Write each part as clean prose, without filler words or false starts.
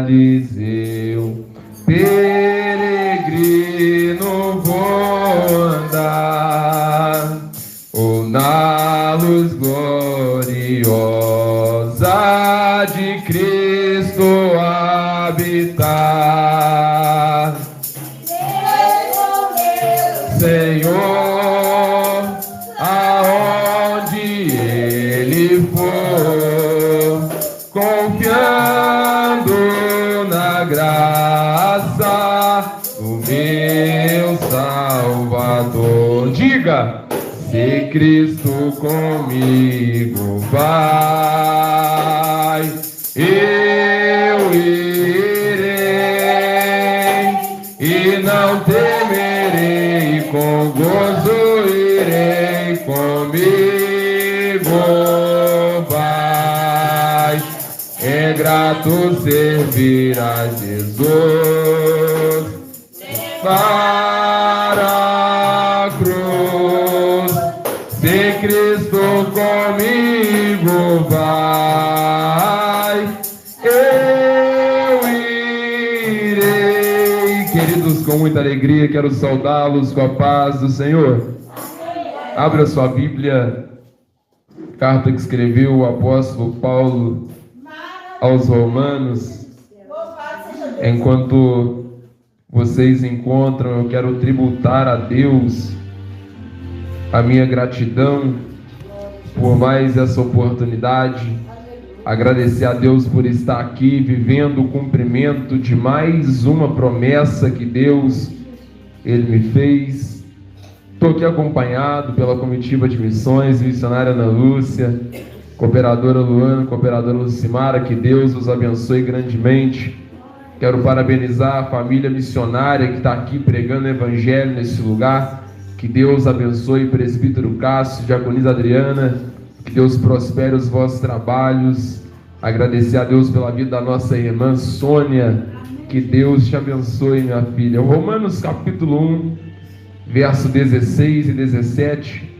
Fariseu, peregrino vou andar, ou na luz gloriosa de Cristo habitar. Senhor, aonde Ele for, confiando na graça do meu Salvador. Diga: se Cristo comigo vai, eu irei e não temerei, com gozo irei, comigo vai. É grato servir a Jesus para a cruz. Se Cristo comigo vai, eu irei. Queridos, com muita alegria quero saudá-los com a paz do Senhor. Abra sua Bíblia, carta que escreveu o apóstolo Paulo aos Romanos. Enquanto vocês encontram, eu quero tributar a Deus a minha gratidão por mais essa oportunidade, agradecer a Deus por estar aqui vivendo o cumprimento de mais uma promessa que Deus Ele me fez. Estou aqui acompanhado pela comitiva de missões, missionária Ana Lúcia, cooperadora Luana, cooperadora Lucimara, que Deus os abençoe grandemente. Quero parabenizar a família missionária que está aqui pregando o Evangelho nesse lugar. Que Deus abençoe o presbítero Cássio, diaconisa Adriana, que Deus prospere os vossos trabalhos. Agradecer a Deus pela vida da nossa irmã Sônia, que Deus te abençoe, minha filha. Romanos capítulo 1, verso 16 e 17.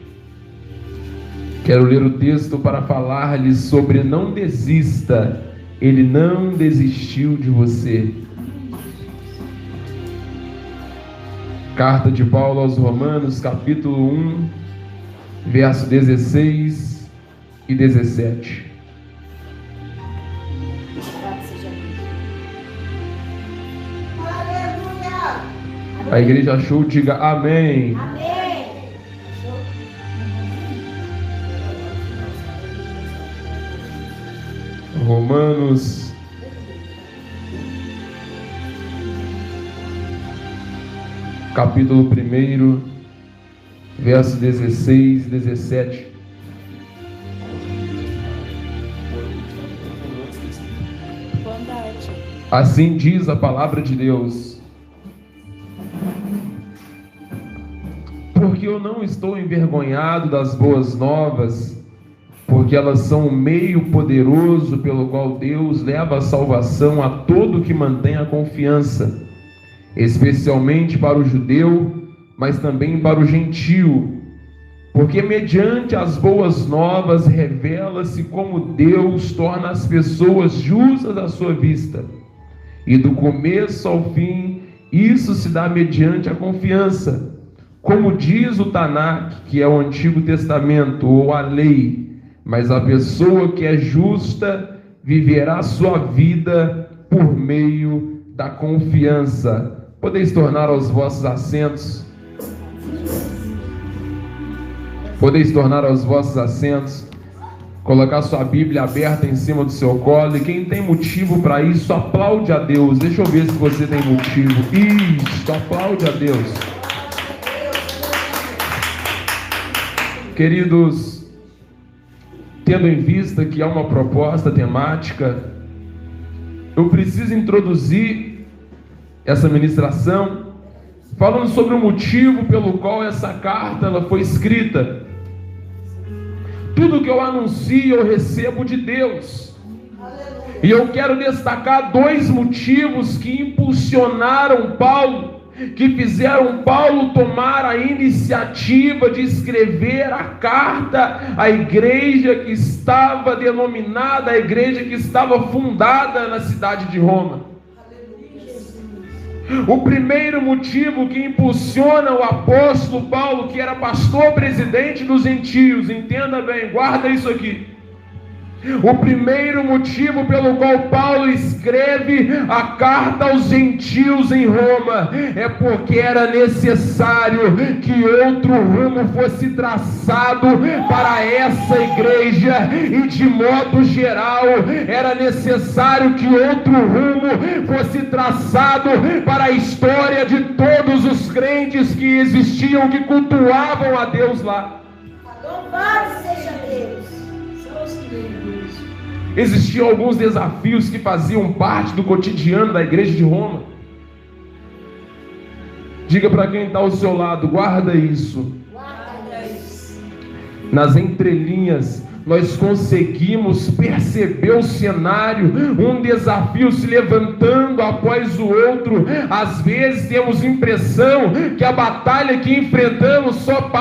Quero ler o texto para falar-lhes sobre não desista, Ele não desistiu de você. Carta de Paulo aos Romanos, capítulo 1, verso 16 e 17. A igreja achou, diga amém. Amém. Romanos capítulo 1, verso 16 e 17. Assim diz a palavra de Deus: porque eu não estou envergonhado das boas novas, porque elas são o meio poderoso pelo qual Deus leva a salvação a todo que mantém a confiança, especialmente para o judeu, mas também para o gentio. Porque mediante as boas novas revela-se como Deus torna as pessoas justas à sua vista. E do começo ao fim, isso se dá mediante a confiança. Como diz o Tanakh, que é o Antigo Testamento, ou a lei: mas a pessoa que é justa viverá a sua vida por meio da confiança. Podeis tornar aos vossos assentos. Podeis tornar aos vossos assentos. Colocar sua Bíblia aberta em cima do seu colo. E quem tem motivo para isso, aplaude a Deus. Deixa eu ver se você tem motivo. Isso, aplaude a Deus. Queridos, tendo em vista que há uma proposta temática, eu preciso introduzir essa ministração falando sobre o motivo pelo qual essa carta ela foi escrita. Tudo que eu anuncio eu recebo de Deus. E eu quero destacar dois motivos que impulsionaram Paulo, que fizeram Paulo tomar a iniciativa de escrever a carta à igreja que estava denominada, a igreja que estava fundada na cidade de Roma. O primeiro motivo que impulsiona o apóstolo Paulo, que era pastor presidente dos gentios, entenda bem, guarda isso aqui. O primeiro motivo pelo qual Paulo escreve a carta aos gentios em Roma é porque era necessário que outro rumo fosse traçado para essa igreja, e de modo geral era necessário que outro rumo fosse traçado para a história de todos os crentes que existiam, que cultuavam a Deus lá. Louvado seja Deus. Existiam alguns desafios que faziam parte do cotidiano da igreja de Roma. Diga para quem está ao seu lado, guarda isso. Nas entrelinhas, nós conseguimos perceber o cenário, um desafio se levantando após o outro. Às vezes temos impressão que a batalha que enfrentamos só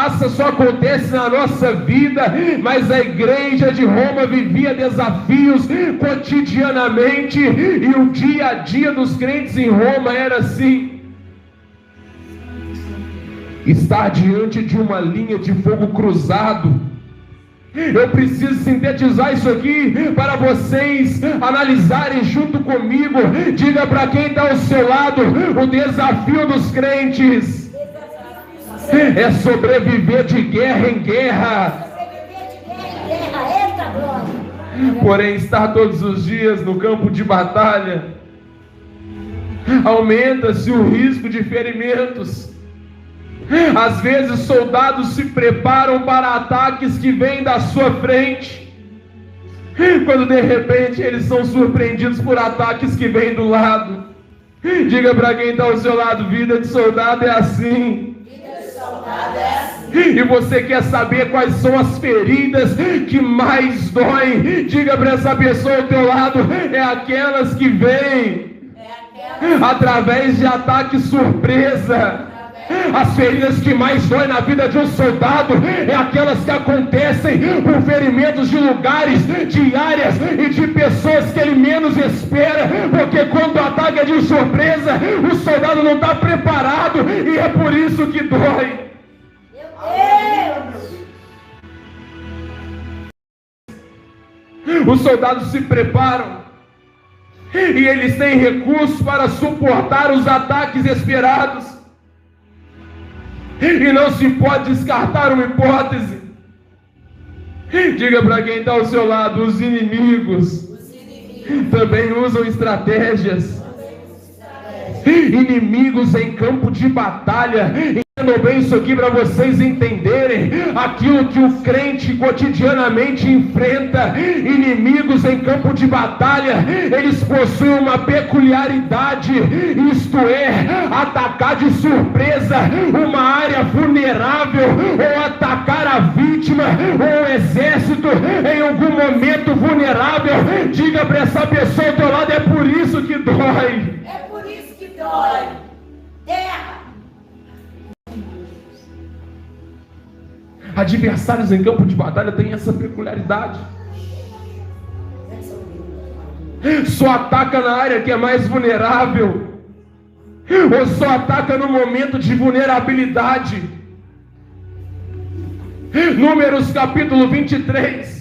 acontece na nossa vida, mas a igreja de Roma vivia desafios cotidianamente, e o dia a dia dos crentes em Roma era assim: estar diante de uma linha de fogo cruzado. Eu preciso sintetizar isso aqui para vocês analisarem junto comigo. Diga para quem está ao seu lado: o desafio dos crentes é sobreviver de guerra em guerra. Porém, estar todos os dias no campo de batalha, aumenta-se o risco de ferimentos. Às vezes soldados se preparam para ataques que vêm da sua frente, quando de repente eles são surpreendidos por ataques que vêm do lado. Diga para quem está ao seu lado: vida de soldado é assim. Vida de soldado é assim. E você quer saber quais são as feridas que mais doem? Diga para essa pessoa ao teu lado: é aquelas que vêm através de ataque surpresa. As feridas que mais doem na vida de um soldado é aquelas que acontecem por ferimentos de lugares, de áreas e de pessoas que ele menos espera, porque quando o ataque é de surpresa, o soldado não está preparado, e é por isso que dói. Os soldados se preparam e eles têm recursos para suportar os ataques esperados. E não se pode descartar uma hipótese. Diga para quem está ao seu lado: os inimigos também usam estratégias. Inimigos em campo de batalha. Entendam bem isso aqui para vocês entenderem aquilo que o crente cotidianamente enfrenta. Inimigos em campo de batalha, eles possuem uma peculiaridade, isto é, atacar de surpresa uma área vulnerável, ou atacar a vítima ou o exército em algum momento vulnerável. Diga para essa pessoa ao teu lado: é por isso que dói. É por isso que dói. Terra. Adversários em campo de batalha têm essa peculiaridade. Só ataca na área que é mais vulnerável, ou só ataca no momento de vulnerabilidade. Números capítulo 23.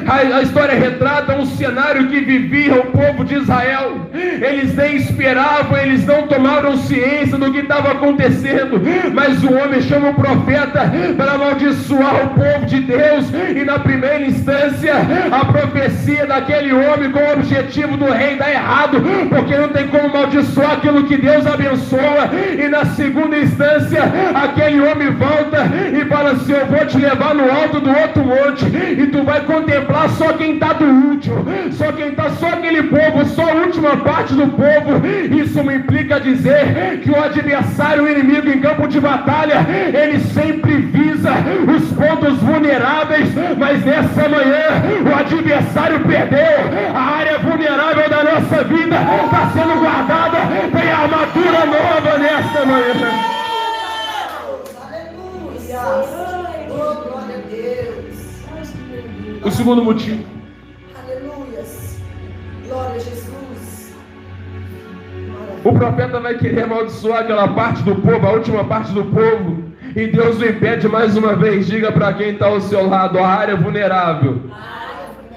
A história retrata um cenário que vivia o povo de Israel. Eles nem esperavam, eles não tomaram ciência do que estava acontecendo, mas o homem chama o profeta para amaldiçoar o povo de Deus. E na primeira instância, a profecia daquele homem com o objetivo do rei dar errado, porque não tem como amaldiçoar aquilo que Deus abençoa. E na segunda instância, aquele homem volta e fala assim: eu vou te levar no alto do outro monte, e tu vai contemplar só quem está do último, só quem está, só aquele povo, só a última parte do povo. Isso me implica dizer que o adversário, o inimigo em campo de batalha, ele sempre visa os pontos vulneráveis, mas nessa manhã o adversário perdeu. A área vulnerável da nossa vida está sendo guardada, tem armadura nova nessa manhã. O segundo motivo. Aleluia. Glória a Jesus. O profeta vai querer amaldiçoar aquela parte do povo, a última parte do povo, e Deus o impede mais uma vez. Diga para quem está ao seu lado: a área vulnerável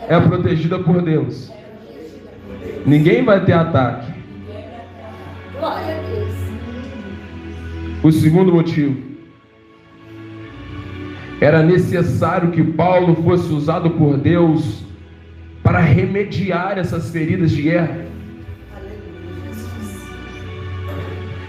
é protegida por Deus. Ninguém vai ter ataque. Glória a Deus. O segundo motivo: era necessário que Paulo fosse usado por Deus para remediar essas feridas de guerra.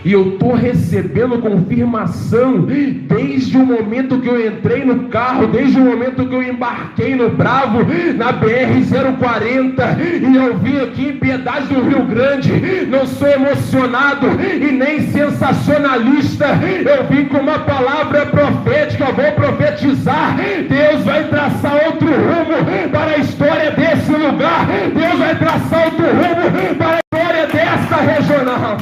E eu estou recebendo confirmação desde o momento que eu entrei no carro, desde o momento que eu embarquei no Bravo, na BR-040, e eu vim aqui em Piedade do Rio Grande. Não sou emocionado e nem sensacionalista. Eu vim com uma palavra profética. Eu vou profetizar. Deus vai traçar outro rumo para a história desse lugar. Deus vai traçar outro rumo para a história dessa regional.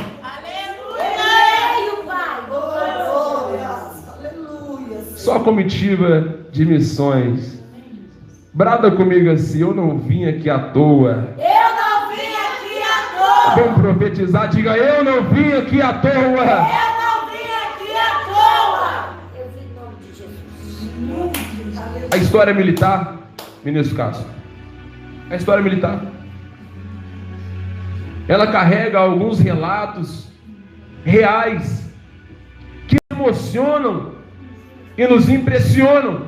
Só comitiva de missões. Brada comigo assim: eu não vim aqui à toa. Eu não vim aqui à toa. Vamos profetizar, diga: eu não vim aqui à toa. Eu não vim aqui à toa. Eu vim em nome de Jesus. A história militar, ministro Castro, a história militar, ela carrega alguns relatos reais que emocionam e nos impressionam.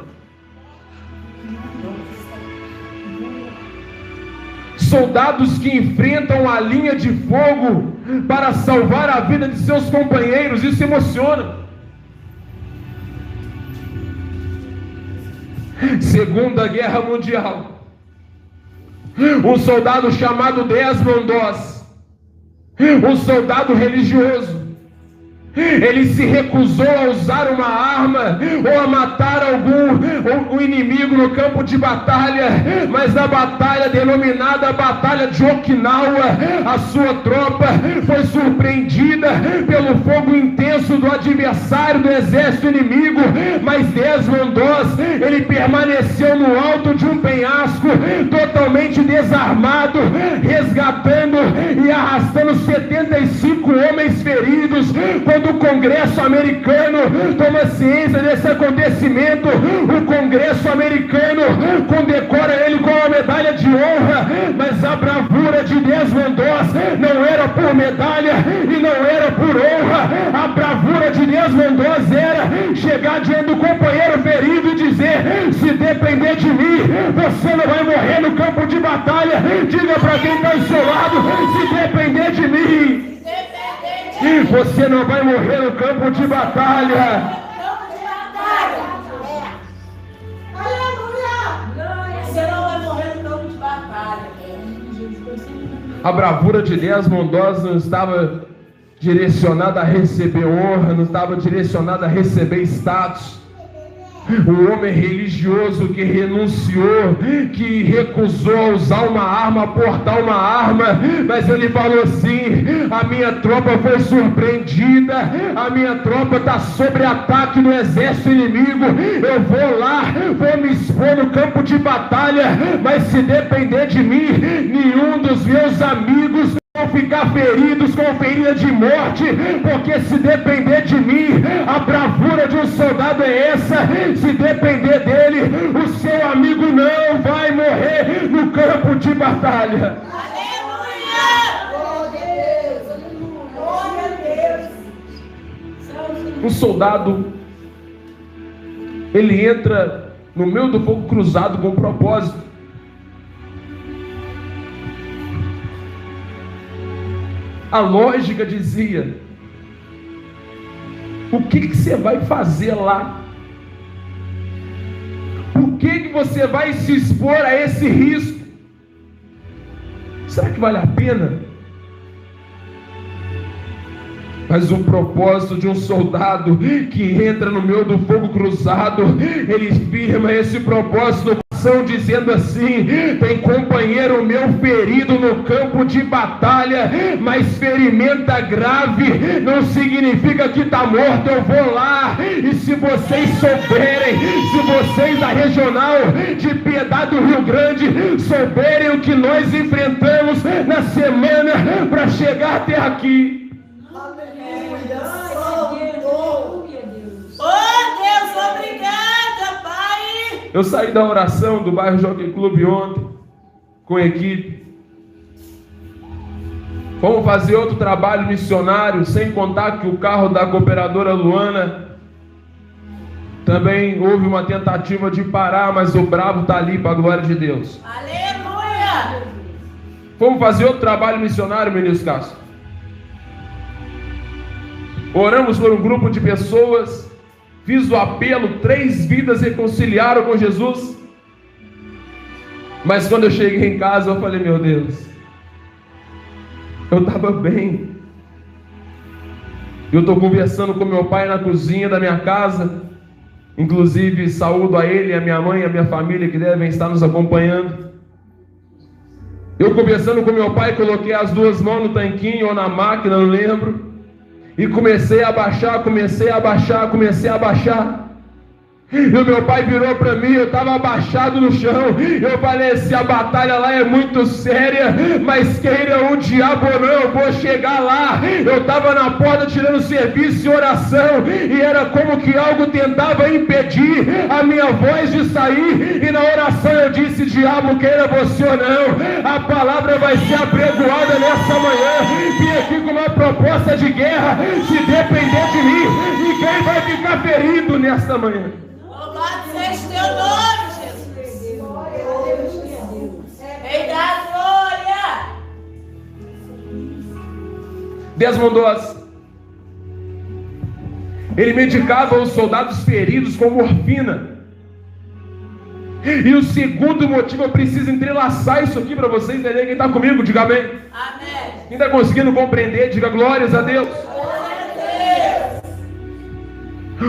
Soldados que enfrentam a linha de fogo para salvar a vida de seus companheiros. Isso emociona. Segunda Guerra Mundial, um soldado chamado Desmond Doss, um soldado religioso, ele se recusou a usar uma arma ou a matar algum inimigo no campo de batalha, mas na batalha denominada Batalha de Okinawa, a sua tropa foi surpreendida pelo fogo intenso do adversário, do exército inimigo, mas Desmond Doss, ele permaneceu no alto de um penhasco, totalmente desarmado, resgatando e arrastando 75 homens feridos. Quando o Congresso americano toma ciência desse acontecimento, o Congresso americano condecora ele com a medalha de honra, mas a bravura de Desmond Doss não era por medalha e não era por honra. A bravura de Desmond Doss era chegar diante do companheiro ferido e dizer: se depender de mim, você não vai morrer no campo de batalha. Diga para quem está ao seu lado: se depender de mim, você não vai morrer no campo de batalha. Campo de batalha. Aleluia. Você não vai morrer no campo de batalha. A bravura de Desmond Doss não estava direcionada a receber honra, não estava direcionada a receber status. Um homem religioso que renunciou, que recusou a usar uma arma, a portar uma arma, mas ele falou assim: a minha tropa foi surpreendida, a minha tropa está sob ataque do exército inimigo, eu vou lá, vou me expor no campo de batalha, mas se depender de mim, nenhum dos meus amigos vão ficar feridos com ferida de morte, porque se depender de mim, a bravura de um soldado é essa: se depender dele, o seu amigo não vai morrer no campo de batalha. Um soldado, ele entra no meio do fogo cruzado com um propósito. A lógica dizia: o que você vai fazer lá? Por que você vai se expor a esse risco? Será que vale a pena? Mas o propósito de um soldado que entra no meio do fogo cruzado, ele firma esse propósito no coração, dizendo assim: tem companheiro meu ferido no campo de batalha, mas ferimento grave não significa que está morto. Eu vou lá, e se vocês souberem, se vocês da regional de Piedade do Rio Grande souberem o que nós enfrentamos na semana para chegar até aqui, Aleluia. Oh, Deus, obrigada, Pai. Eu saí da oração do bairro Jockey Club ontem, com a equipe. Vamos fazer outro trabalho missionário, sem contar que o carro da cooperadora Luana também houve uma tentativa de parar, mas o bravo está ali para a glória de Deus. Aleluia. Vamos fazer outro trabalho missionário, ministro Cássio. Oramos por um grupo de pessoas, fiz o apelo, 3 vidas reconciliaram com Jesus. Mas quando eu cheguei em casa, eu falei, meu Deus, eu estava bem. Eu estou conversando com meu pai na cozinha da minha casa. Inclusive, saúdo a ele, a minha mãe, a minha família que devem estar nos acompanhando. Eu conversando com meu pai, coloquei as 2 mãos no tanquinho ou na máquina, não lembro. E comecei a baixar. E o meu pai virou para mim, eu estava abaixado no chão. Eu falei, se a batalha lá é muito séria, mas queira o diabo ou não, eu vou chegar lá. Eu estava na porta tirando serviço e oração, e era como que algo tentava impedir a minha voz de sair. E na oração eu disse, diabo, queira você ou não, a palavra vai ser apregoada nessa manhã. Vim aqui com uma proposta de guerra. Se depender de mim, ninguém vai ficar ferido nesta manhã. Louvado seja teu nome, Jesus. Rei da glória. Desmond Doss, ele medicava os soldados feridos com morfina. E o segundo motivo, eu preciso entrelaçar isso aqui para vocês entenderem. Quem está comigo, diga amém. Amém. Quem está conseguindo compreender, diga glórias a Deus.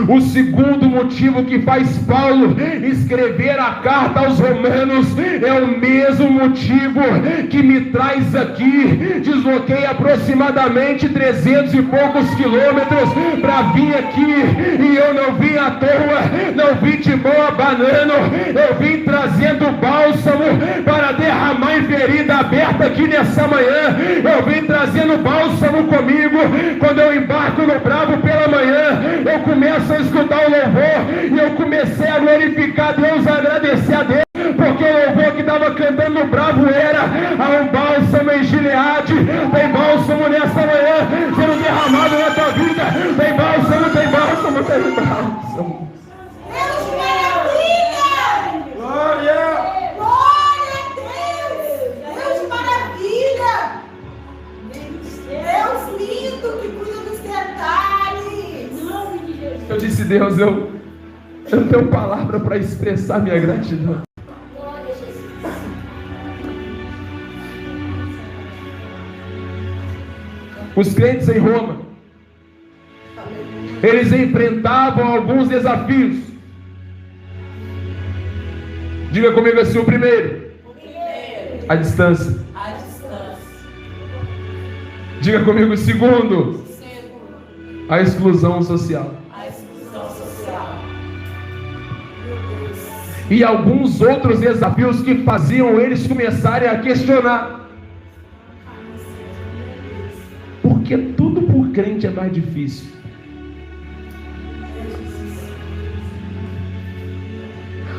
O segundo motivo que faz Paulo escrever a carta aos Romanos é o mesmo motivo que me traz aqui. Desloquei aproximadamente 300 e poucos quilômetros para vir aqui, e eu não vim à toa, não vim de mão abanando, eu vim trazendo bálsamo para derramar em ferida aberta aqui nessa manhã. Eu vim trazendo bálsamo comigo. Quando eu embarco no Bravo pela manhã, eu começo a escutar o louvor, e eu comecei a glorificar Deus, a agradecer a Deus, porque o louvor que estava cantando no Bravo era: há um bálsamo em Gileade. Tem bálsamo nessa manhã sendo derramado na tua vida. Tem bálsamo, tem bálsamo, tem bálsamo. Deus maravilha! Glória! Glória a Deus! Deus maravilha! Deus lindo que cuida dos detalhes! Eu disse, Deus, eu não tenho palavra para expressar minha gratidão. Glória a Jesus! Os crentes em Roma, eles enfrentavam alguns desafios. Diga comigo assim: o primeiro, a distância. A distância. Diga comigo o segundo, a exclusão social. A exclusão social. E alguns outros desafios que faziam eles começarem a questionar. Porque tudo por crente é mais difícil.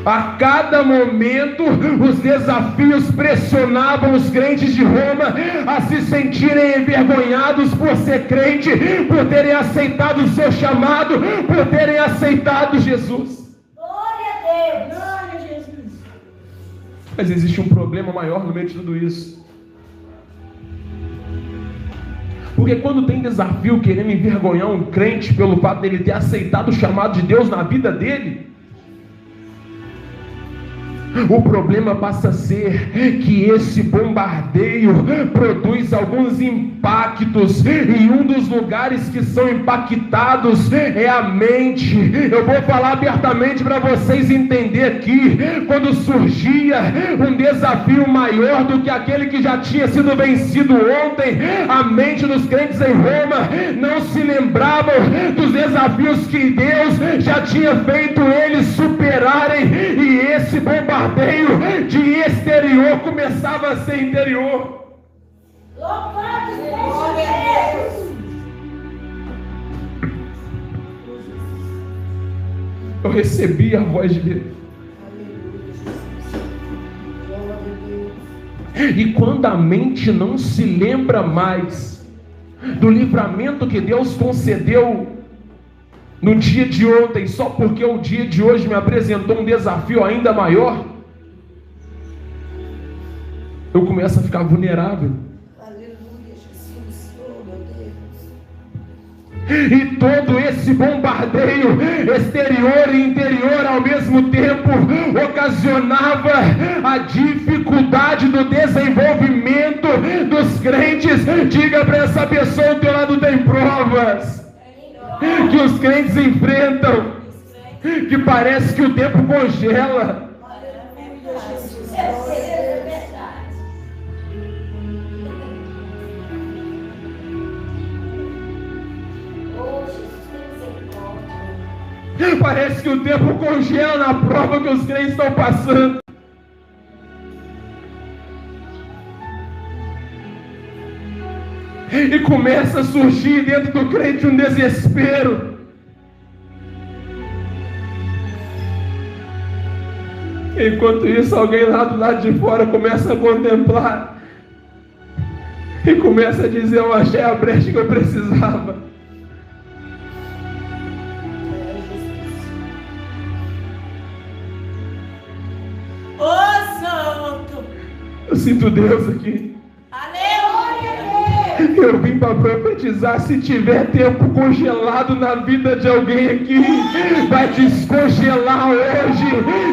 A cada momento, os desafios pressionavam os crentes de Roma a se sentirem envergonhados por ser crente, por terem aceitado o seu chamado, por terem aceitado Jesus. Glória a Deus! Glória a Jesus! Mas existe um problema maior no meio de tudo isso. Porque quando tem desafio querendo envergonhar um crente pelo fato dele ter aceitado o chamado de Deus na vida dele, o problema passa a ser que esse bombardeio produz alguns impactos, e um dos lugares que são impactados é a mente. Eu vou falar abertamente para vocês entenderem aqui. Quando surgia um desafio maior do que aquele que já tinha sido vencido ontem, a mente dos crentes em Roma não se lembravam dos desafios que Deus já tinha feito eles superarem, e esse bombardeio de exterior começava a ser interior. Louvado seja Deus! Eu recebi a voz de Deus. E quando a mente não se lembra mais do livramento que Deus concedeu no dia de ontem, só porque o dia de hoje me apresentou um desafio ainda maior, eu começo a ficar vulnerável. Aleluia, Jesus. Oh, meu Deus. E todo esse bombardeio exterior e interior ao mesmo tempo ocasionava a dificuldade do desenvolvimento dos crentes. Diga para essa pessoa do teu lado: tem provas que os crentes enfrentam, que parece que o tempo congela. Aleluia, Jesus. É verdade. Oh, Jesus, tem misericórdia. Parece que o tempo congela na prova que os crentes estão passando. E começa a surgir dentro do crente um desespero. Enquanto isso, alguém lá do lado de fora começa a contemplar e começa a dizer: eu achei a brecha que eu precisava. Ô, Santo. Eu sinto Deus aqui. Aleluia. Eu vim para profetizar: se tiver tempo congelado na vida de alguém aqui, vai descongelar hoje.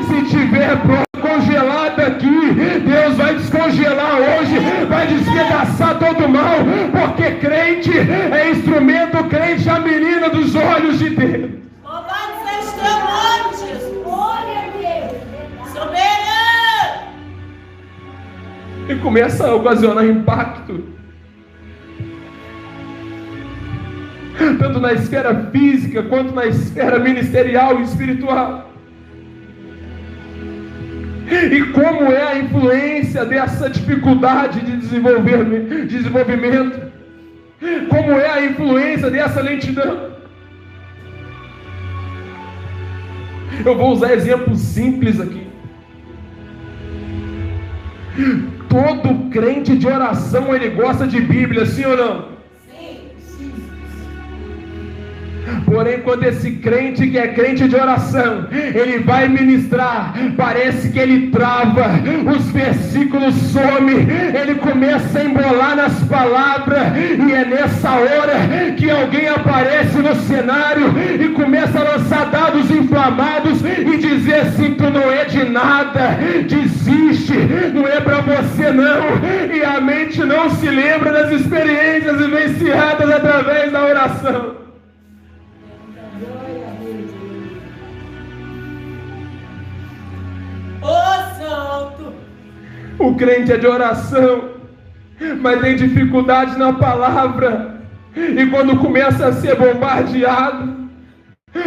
Se tiver congelado aqui, Deus vai descongelar hoje, vai despedaçar todo mal, porque crente é instrumento, crente é a menina dos olhos de Deus. Louvado seja teu nome, Jesus. Glória a Deus. Soberano. E começa a ocasionar impacto, tanto na esfera física quanto na esfera ministerial e espiritual. E como é a influência dessa dificuldade de desenvolvimento? Como é a influência dessa lentidão? Eu vou usar exemplos simples aqui. Todo crente de oração, ele gosta de Bíblia, sim ou não? Porém, quando esse crente que é crente de oração, ele vai ministrar, parece que ele trava, os versículos somem, ele começa a embolar nas palavras, e é nessa hora que alguém aparece no cenário e começa a lançar dados inflamados e dizer assim: tu não é de nada, desiste, não é para você não. E a mente não se lembra das experiências vivenciadas através da oração. Ô, Santo. O crente é de oração, mas tem dificuldade na palavra, e quando começa a ser bombardeado,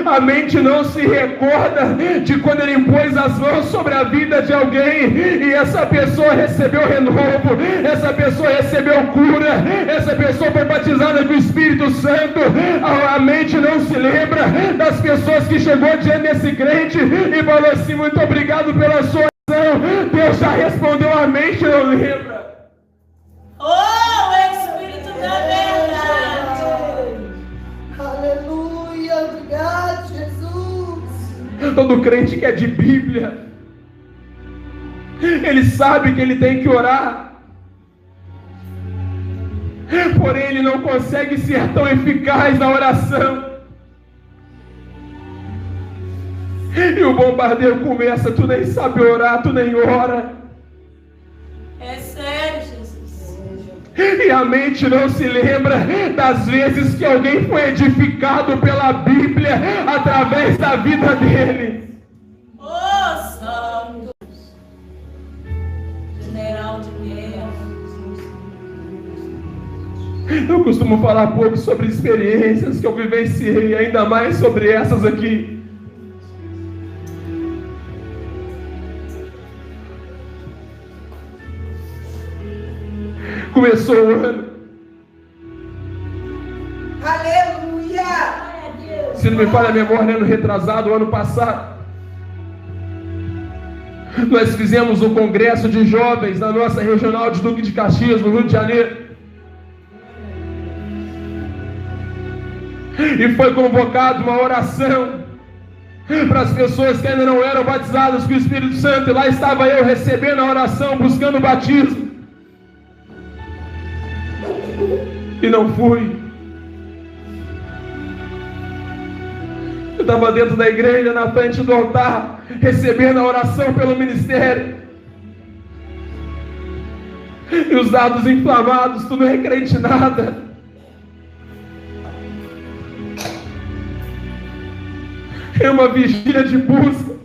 a mente não se recorda de quando ele impôs as mãos sobre a vida de alguém e essa pessoa recebeu renovo, essa pessoa recebeu cura, essa pessoa foi batizada com o Espírito Santo. A mente não se lembra das pessoas que chegou diante desse crente e falou assim: muito obrigado pela sua oração. Deus já respondeu, a mente não lembra. Oh, o Espírito da verdade. Aleluia, obrigado, Jesus. Todo crente que é de Bíblia, ele sabe que ele tem que orar, porém ele não consegue ser tão eficaz na oração. E o bombardeio começa: tu nem sabe orar, tu nem ora. É sério, Jesus. E a mente não se lembra das vezes que alguém foi edificado pela Bíblia através da vida dele. Ô, Santo. General de guerra. Eu costumo falar pouco sobre experiências que eu vivenciei, ainda mais sobre essas aqui. Começou o ano. Aleluia. Glória a Deus. Se não me falha a memória, ano retrasado, ano passado, nós fizemos um congresso de jovens na nossa regional de Duque de Caxias, no Rio de Janeiro. E foi convocada uma oração para as pessoas que ainda não eram batizadas com o Espírito Santo. E lá estava eu recebendo a oração, buscando o batismo. E não fui. Eu estava dentro da igreja, na frente do altar, recebendo a oração pelo ministério. E os dados inflamados, tu não é crente em nada. É uma vigília de busca,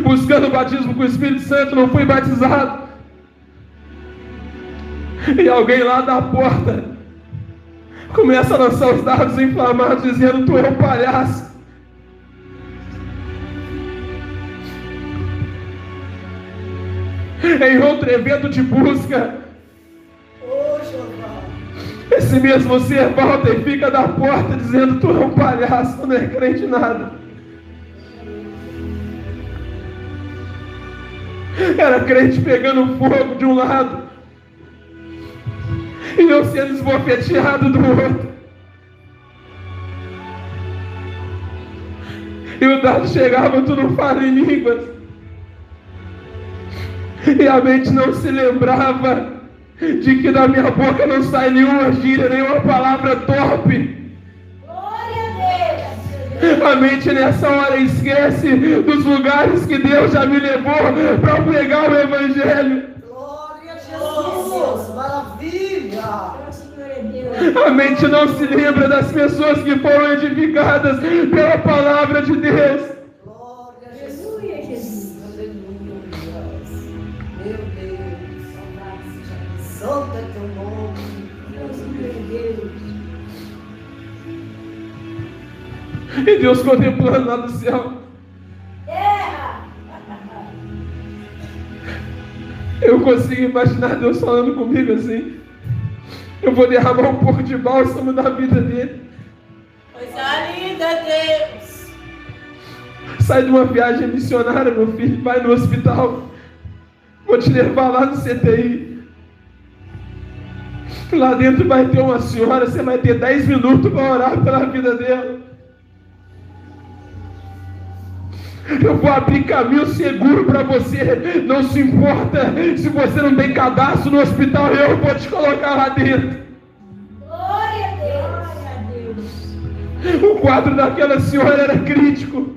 buscando o batismo com o Espírito Santo, não fui batizado. E alguém lá da porta começa a lançar os dados inflamados, dizendo: tu é um palhaço. Em outro evento de busca, esse mesmo ser volta e fica da porta dizendo: tu é um palhaço, tu não é crente em nada. Era crente pegando fogo de um lado e eu sendo esbofeteado do outro. E o dado chegava: tu não fala em línguas. E a mente não se lembrava de que da minha boca não sai nenhuma gíria, nenhuma palavra torpe. Glória a Deus. A mente nessa hora esquece dos lugares que Deus já me levou para pregar o Evangelho. Glória a Jesus. Maravilha. A mente não se lembra das pessoas que foram edificadas pela palavra de Deus. Glória a Jesus. Aleluia. Meu Deus. Santo é teu nome. Meu Deus. E Deus contemplando lá do céu. Eu consigo imaginar Deus falando comigo assim: eu vou derramar um pouco de bálsamo na vida dele. Coisa linda, Deus. Sai de uma viagem missionária, meu filho, vai no hospital. Vou te levar lá no CTI. Lá dentro vai ter uma senhora, você vai ter 10 minutos para orar pela vida dela. Eu vou abrir caminho seguro para você. Não se importa se você não tem cadastro no hospital, eu vou te colocar lá dentro. Glória a Deus. O quadro daquela senhora era crítico.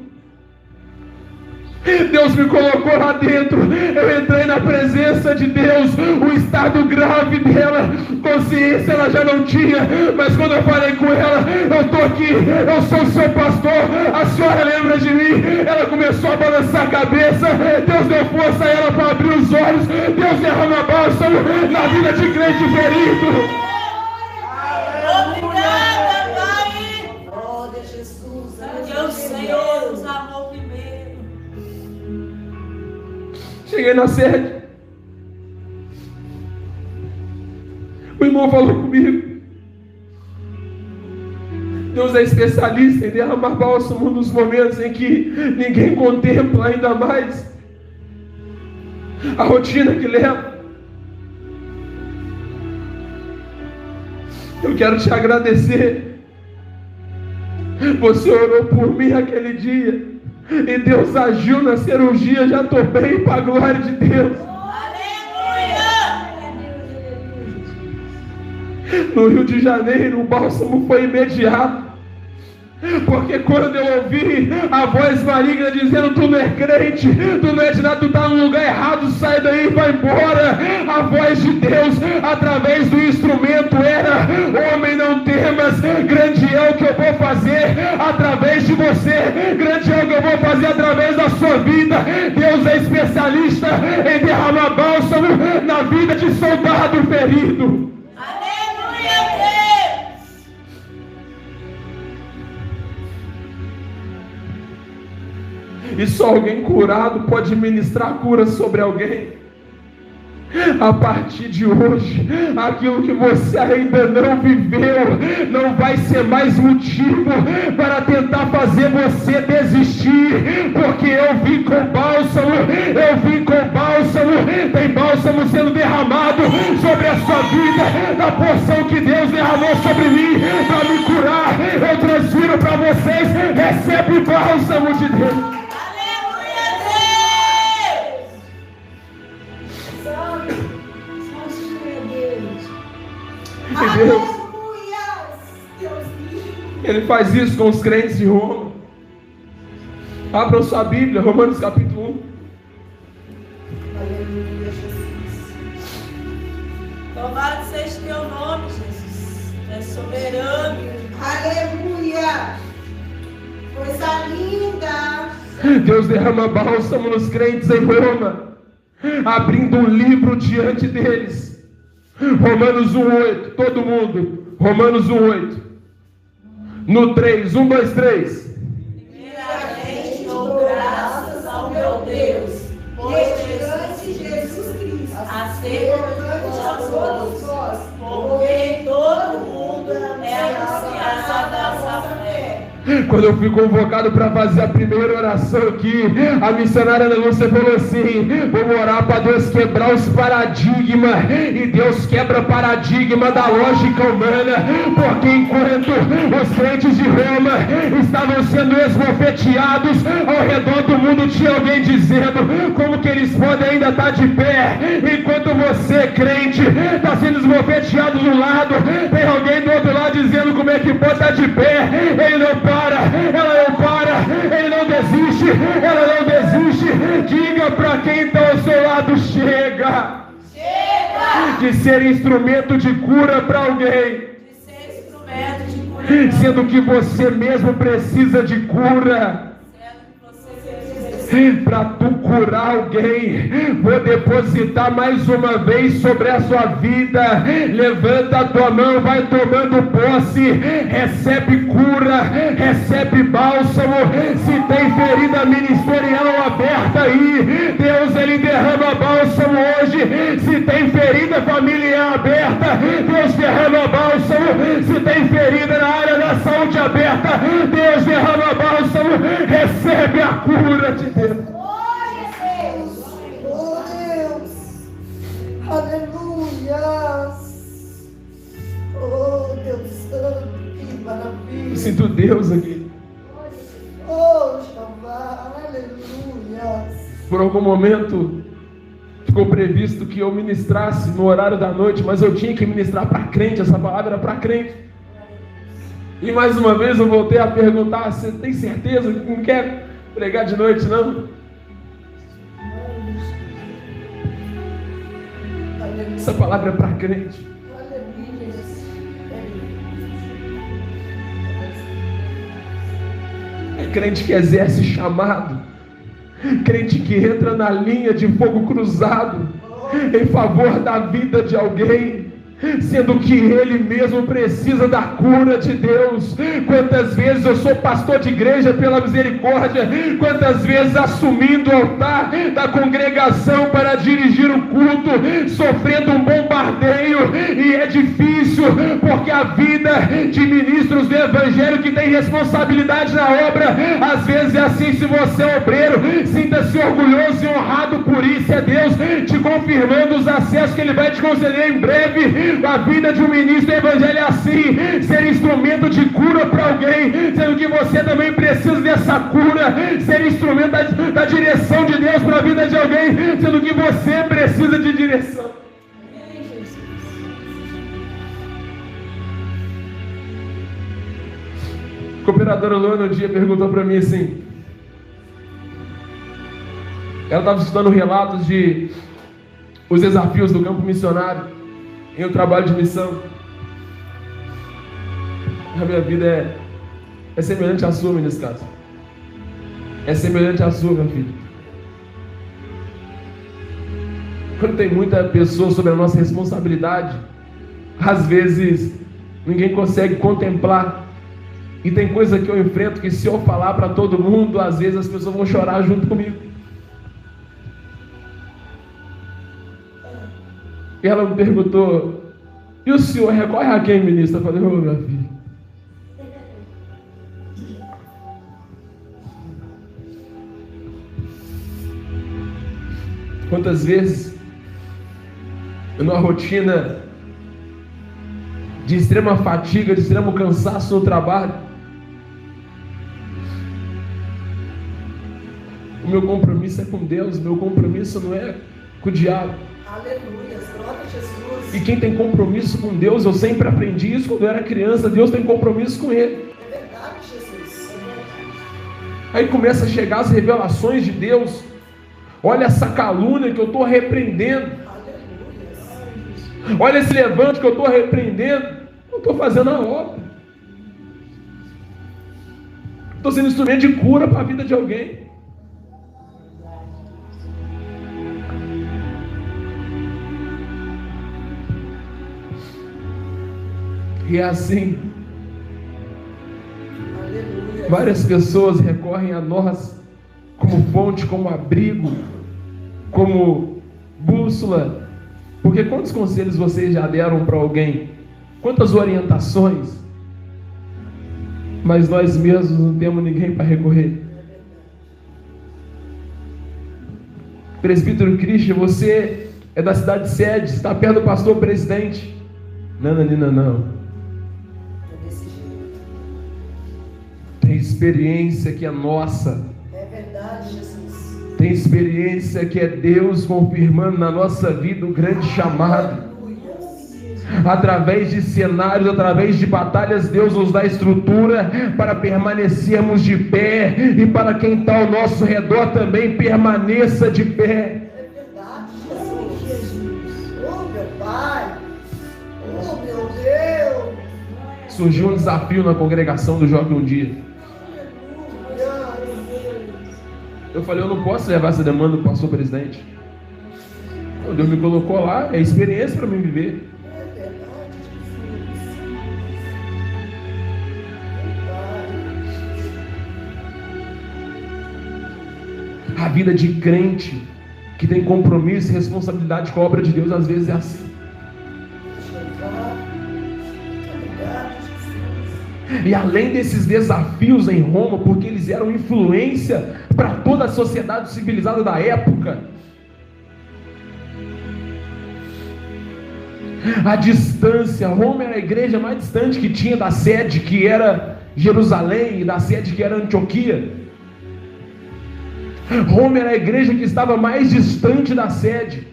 Deus me colocou lá dentro. Eu entrei na presença de Deus. O estado grave dela, consciência ela já não tinha. Mas quando eu falei com ela: eu estou aqui, eu sou seu pastor, a senhora lembra de mim? Ela começou a balançar a cabeça. Deus deu força a ela para abrir os olhos. Deus derrama bálsamo na vida de crente ferido. Obrigada, Pai. Glória a Jesus. Porque o Senhor nos amou primeiro. Cheguei na sede. O irmão falou comigo: Deus é especialista em derramar bálsamo nos momentos em que ninguém contempla ainda mais a rotina que leva. Eu quero te agradecer. Você orou por mim aquele dia e Deus agiu na cirurgia. Já estou bem, para a glória de Deus. No Rio de Janeiro, o bálsamo foi imediato. Porque quando eu ouvi a voz maligna dizendo: tu não é crente, tu não é de nada, tu está no lugar errado, sai daí e vai embora. A voz de Deus através do instrumento era: homem, não temas, grande é o que eu vou fazer através de você, grande é o que eu vou fazer através da sua vida. Deus é especialista em derramar bálsamo na vida de soldado ferido. E só alguém curado pode ministrar cura sobre alguém. A partir de hoje, aquilo que você ainda não viveu não vai vai ser mais motivo para tentar fazer você desistir, porque eu vim com bálsamo, tem bálsamo sendo derramado sobre a sua vida, da porção que Deus derramou sobre mim, para me curar, eu transfiro para vocês, recebe bálsamo de Deus. E Deus, Ele faz isso com os crentes de Roma. Abra sua Bíblia, Romanos capítulo 1. Aleluia, Jesus. Louvado seja teu nome, Jesus. Tu és soberano. Aleluia. Coisa linda. Deus derrama bálsamo nos crentes em Roma, abrindo um livro diante deles. Romanos 1:8, todo mundo. Romanos 1:8. No 3, 1, 2, 3. Primeiramente dou graças ao meu Deus, Mediante Jesus Cristo. acerca de vós, porque em todo mundo é anunciada a vossa fé. Quando eu fui convocado para fazer a primeira oração aqui, a missionária Ana Lúcia falou assim: vamos orar para Deus quebrar os paradigmas. E Deus quebra paradigma da lógica humana, porque enquanto os crentes de Roma estavam sendo esbofeteados ao redor do mundo, tinha alguém dizendo como que eles podem ainda estar de pé. Enquanto você, crente, está sendo esbofeteado do lado, tem alguém do outro lado dizendo como é que pode estar de pé. Ele não para, ela não para, ele não desiste, ela não desiste. Diga para quem está ao seu lado: chega de ser instrumento de cura para alguém, De ser instrumento de cura, sendo que você mesmo precisa de cura. Para tu curar alguém, vou depositar mais uma vez sobre a sua vida. Levanta a tua mão, vai tomando posse, recebe cura, recebe bálsamo. Se tem ferida ministerial aberta aí, Deus ele derrama bálsamo hoje. Se tem ferida familiar aberta, Deus derrama bálsamo. Se tem ferida na área da saúde aberta, Deus derrama bálsamo. Recebe a cura de Deus. Glória a Deus. Oh Deus. Aleluia. Oh Deus Santo, que maravilha. Eu sinto Deus aqui. Oh Jeová, aleluia. Por algum momento ficou previsto que eu ministrasse no horário da noite, mas eu tinha que ministrar para crente, essa palavra era para crente. E mais uma vez eu voltei a perguntar: você tem certeza que não quer pregar de noite, não? Essa palavra é para crente. É crente que exerce chamado, crente que entra na linha de fogo cruzado em favor da vida de alguém, sendo que ele mesmo precisa da cura de Deus. Quantas vezes eu sou pastor de igreja pela misericórdia, quantas vezes assumindo o altar da congregação para dirigir o culto, sofrendo um bombardeio, e é difícil, porque a vida de ministros do evangelho que tem responsabilidade na obra, às vezes é assim. Se você é obreiro, sinta-se orgulhoso e honrado por isso. É Deus te confirmando os acessos que Ele vai te conceder em breve. A vida de um ministro do evangelho é assim: ser instrumento de cura para alguém, sendo que você também precisa dessa cura, ser instrumento da direção de Deus para a vida de alguém, sendo que você precisa de direção. A cooperadora Luana um dia perguntou para mim assim, ela estava estudando relatos de os desafios do campo missionário em um trabalho de missão. A minha vida é semelhante à sua, nesse caso. É semelhante à sua, meu filho. Quando tem muita pessoa sobre a nossa responsabilidade, às vezes ninguém consegue contemplar. E tem coisa que eu enfrento que, se eu falar para todo mundo, às vezes as pessoas vão chorar junto comigo. E ela me perguntou: e o senhor recorre a quem, ministro? Eu falei: ô, minha filha, Quantas vezes, numa rotina de extrema fadiga, de extremo cansaço no trabalho, o meu compromisso é com Deus, o meu compromisso não é com o diabo. Aleluia, glória a Jesus. E quem tem compromisso com Deus, eu sempre aprendi isso quando eu era criança, Deus tem compromisso com ele. É verdade, Jesus. Aí começa a chegar as revelações de Deus. Olha essa calúnia que eu estou repreendendo. Aleluia. Olha esse levante que eu estou repreendendo. Eu estou fazendo a obra. Estou sendo instrumento de cura para a vida de alguém. E é assim. Aleluia. Várias pessoas recorrem a nós como fonte, como abrigo, como bússola. Porque quantos conselhos vocês já deram para alguém? Quantas orientações? Mas nós mesmos não temos ninguém para recorrer. Presbítero Christian, você é da cidade de Sede, está perto do pastor presidente. Nananina, não. Tem experiência que é nossa. É verdade, Jesus. Tem experiência que é Deus confirmando na nossa vida o grande chamado. Através de cenários, através de batalhas, Deus nos dá estrutura para permanecermos de pé. E para quem está ao nosso redor também permaneça de pé. É verdade, Jesus. Oh, meu Pai. Oh, meu Deus. Surgiu um desafio na congregação do jovem um dia. Eu falei, eu não posso levar essa demanda para o pastor presidente. Deus me colocou lá, é experiência para mim viver. A vida de crente que tem compromisso e responsabilidade com a obra de Deus, às vezes é assim. E além desses desafios em Roma, porque eles eram influência para toda a sociedade civilizada da época, a distância, Roma era a igreja mais distante que tinha da sede que era Jerusalém e da sede que era Antioquia. Roma era a igreja que estava mais distante da sede.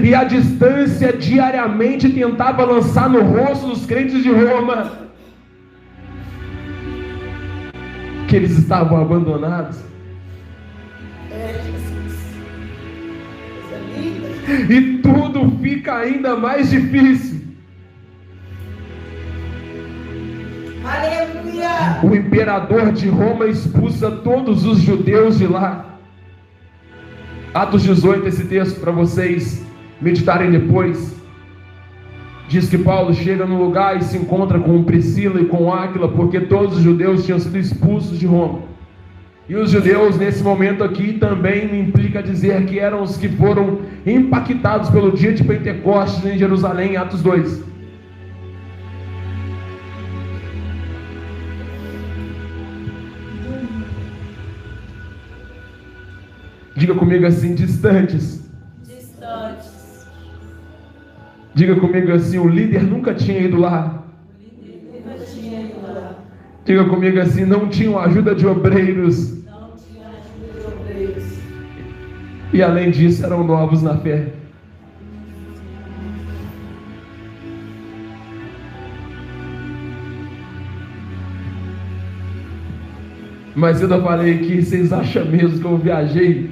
E a distância diariamente tentava lançar no rosto dos crentes de Roma que eles estavam abandonados. E tudo fica ainda mais difícil. Aleluia! O imperador de Roma expulsa todos os judeus de lá. Atos 18, esse texto para vocês meditarem depois. Diz que Paulo chega no lugar e se encontra com Priscila e com Áquila, porque todos os judeus tinham sido expulsos de Roma. E os judeus nesse momento aqui também implica dizer que eram os que foram impactados pelo dia de Pentecostes em Jerusalém, Atos 2. Diga comigo assim, distantes. Distantes. Diga comigo assim, o líder nunca tinha ido lá. Nunca tinha ido lá. Diga comigo assim, não tinham ajuda de obreiros. Não tinha ajuda de obreiros. E além disso, eram novos na fé. Mas eu falei que vocês acham mesmo que eu viajei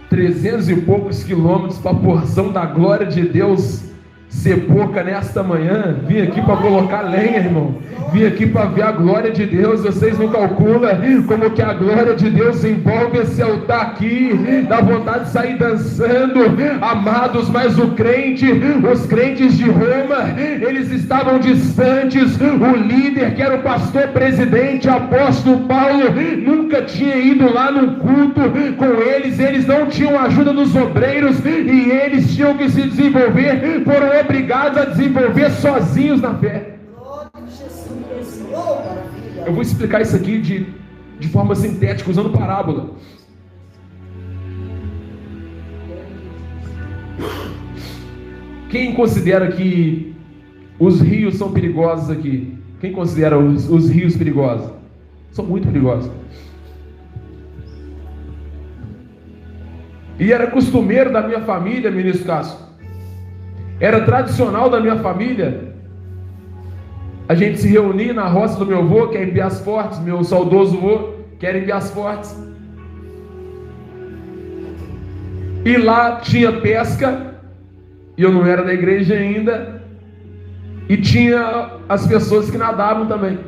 300 e poucos quilômetros para a porção da glória de Deus ser pouca nesta manhã? Vim aqui para colocar lenha, irmão. Vim aqui para ver a glória de Deus. Vocês não calculam como que a glória de Deus envolve esse altar aqui. Dá vontade de sair dançando, amados. Mas os crentes de Roma, eles estavam distantes. O líder, que era o pastor presidente, apóstolo Paulo, nunca tinha ido lá no culto com eles. Eles não tinham ajuda dos obreiros e eles tinham que se desenvolver. Foram obrigados a desenvolver sozinhos na fé. Eu vou explicar isso aqui de forma sintética, usando parábola. Quem considera que os rios são perigosos aqui? Quem considera os rios perigosos? São muito perigosos. E era costumeiro da minha família, ministro Cássio, era tradicional da minha família, a gente se reunir na roça do meu avô, que é em Pias Fortes, meu saudoso avô, que era em Pias Fortes. E lá tinha pesca, e eu não era da igreja ainda, e tinha as pessoas que nadavam também.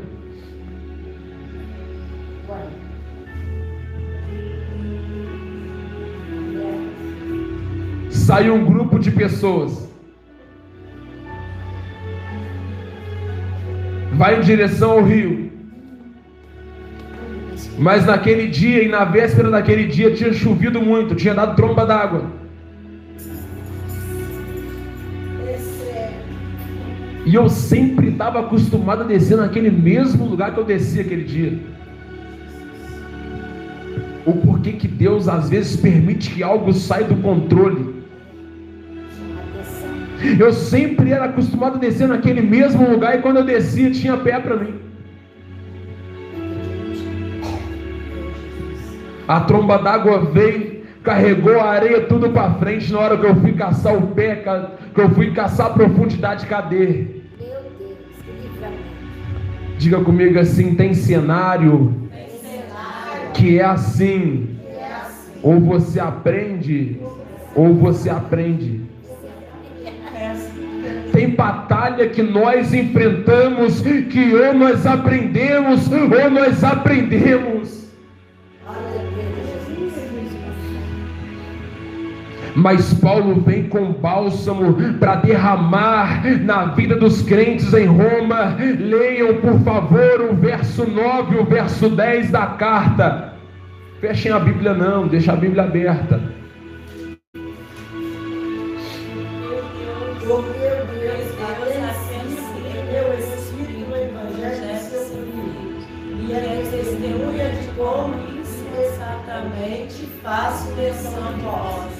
Saiu um grupo de pessoas, vai em direção ao rio, mas naquele dia e na véspera daquele dia tinha chovido muito, tinha dado tromba d'água, e eu sempre estava acostumado a descer naquele mesmo lugar que eu desci aquele dia. O porquê que Deus às vezes permite que algo saia do controle? Eu sempre era acostumado a descer naquele mesmo lugar, e quando eu descia tinha pé para mim. A tromba d'água veio, carregou a areia tudo para frente. Na hora que eu fui caçar o pé, que eu fui caçar a profundidade, cadê? Diga comigo assim: tem cenário que é assim, ou você aprende, ou você aprende. Tem batalha que nós enfrentamos, que ou nós aprendemos, ou nós aprendemos. Mas Paulo vem com bálsamo para derramar na vida dos crentes em Roma. Leiam por favor o verso 9 e o verso 10 da carta. Fechem a Bíblia não, deixa a Bíblia aberta. Testemunha de como incessantemente faço menção a vós,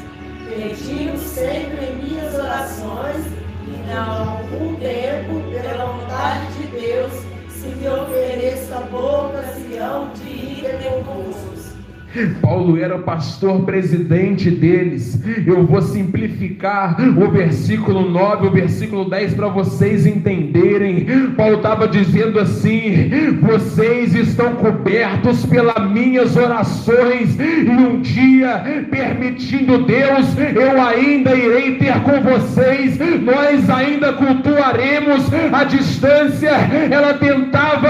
pedindo sempre em minhas orações, e na algum tempo, pela vontade de Deus, se me ofereça boa ocasião de ir convosco. Paulo era o pastor presidente deles. Eu vou simplificar o versículo 9, o versículo 10 para vocês entenderem. Paulo estava dizendo assim: vocês estão cobertos pelas minhas orações, e um dia, permitindo Deus, eu ainda irei ter com vocês. Nós ainda cultuaremos à distância. Ela tentava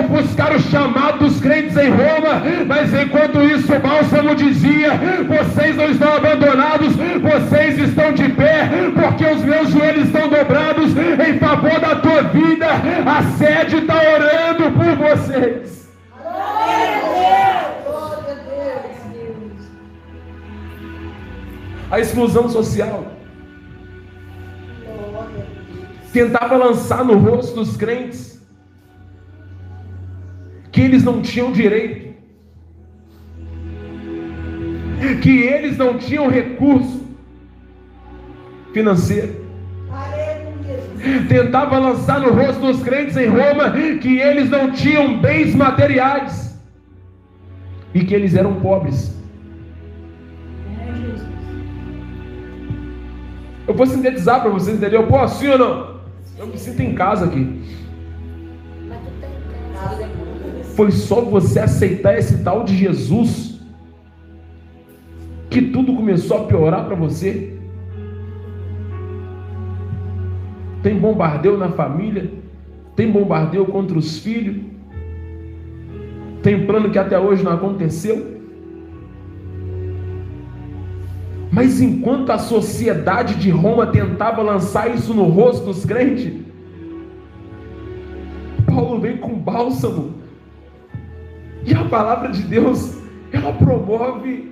ofuscar o chamado dos crentes em Roma, mas enquanto isso o bálsamo dizia: vocês não estão abandonados, vocês estão de pé, porque os meus joelhos estão dobrados em favor da tua vida. A sede está orando por vocês. A exclusão social tentava lançar no rosto dos crentes que eles não tinham direito, que eles não tinham recurso financeiro. Tentava lançar no rosto dos crentes em Roma que eles não tinham bens materiais e que eles eram pobres. Eu vou sintetizar para vocês, entendeu? Pô, sim ou não? Eu me sinto em casa aqui. Foi só você aceitar esse tal de Jesus que tudo começou a piorar para você. Tem bombardeio na família, tem bombardeio contra os filhos, tem plano que até hoje não aconteceu. Mas enquanto a sociedade de Roma tentava lançar isso no rosto dos crentes, Paulo vem com bálsamo, e a palavra de Deus, ela promove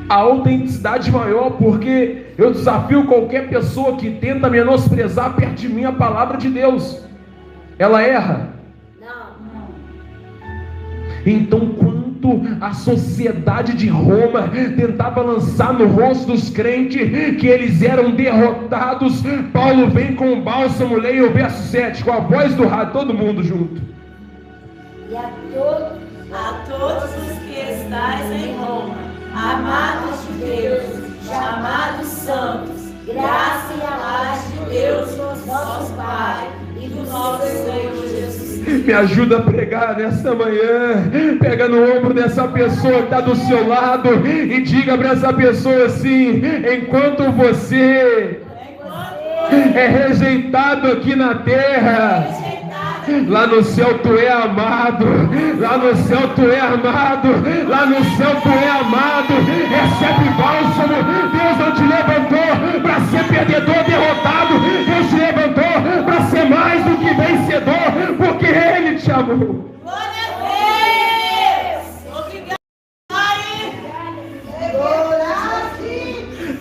a autenticidade maior, porque eu desafio qualquer pessoa que tenta menosprezar perto de mim a palavra de Deus. Ela erra? Não. Então, quanto enquanto a sociedade de Roma tentava lançar no rosto dos crentes que eles eram derrotados, Paulo vem com o bálsamo, leia o verso 7, com a voz do rádio, todo mundo junto. E a todos os que estáis em Roma, amados de Deus, chamados santos, graça e a paz de Deus, nosso Pai, e do nosso Senhor Jesus. Me ajuda a pregar nesta manhã. Pega no ombro dessa pessoa que está do seu lado e diga para essa pessoa assim: enquanto você é rejeitado aqui na terra, lá no céu tu é amado, lá no céu tu é amado, lá no céu tu é amado. Recebe bálsamo. Deus não te levantou para ser perdedor, derrotado. Deus te levantou para ser mais do que vencedor, porque Ele te amou. Glória a Deus! Obrigado!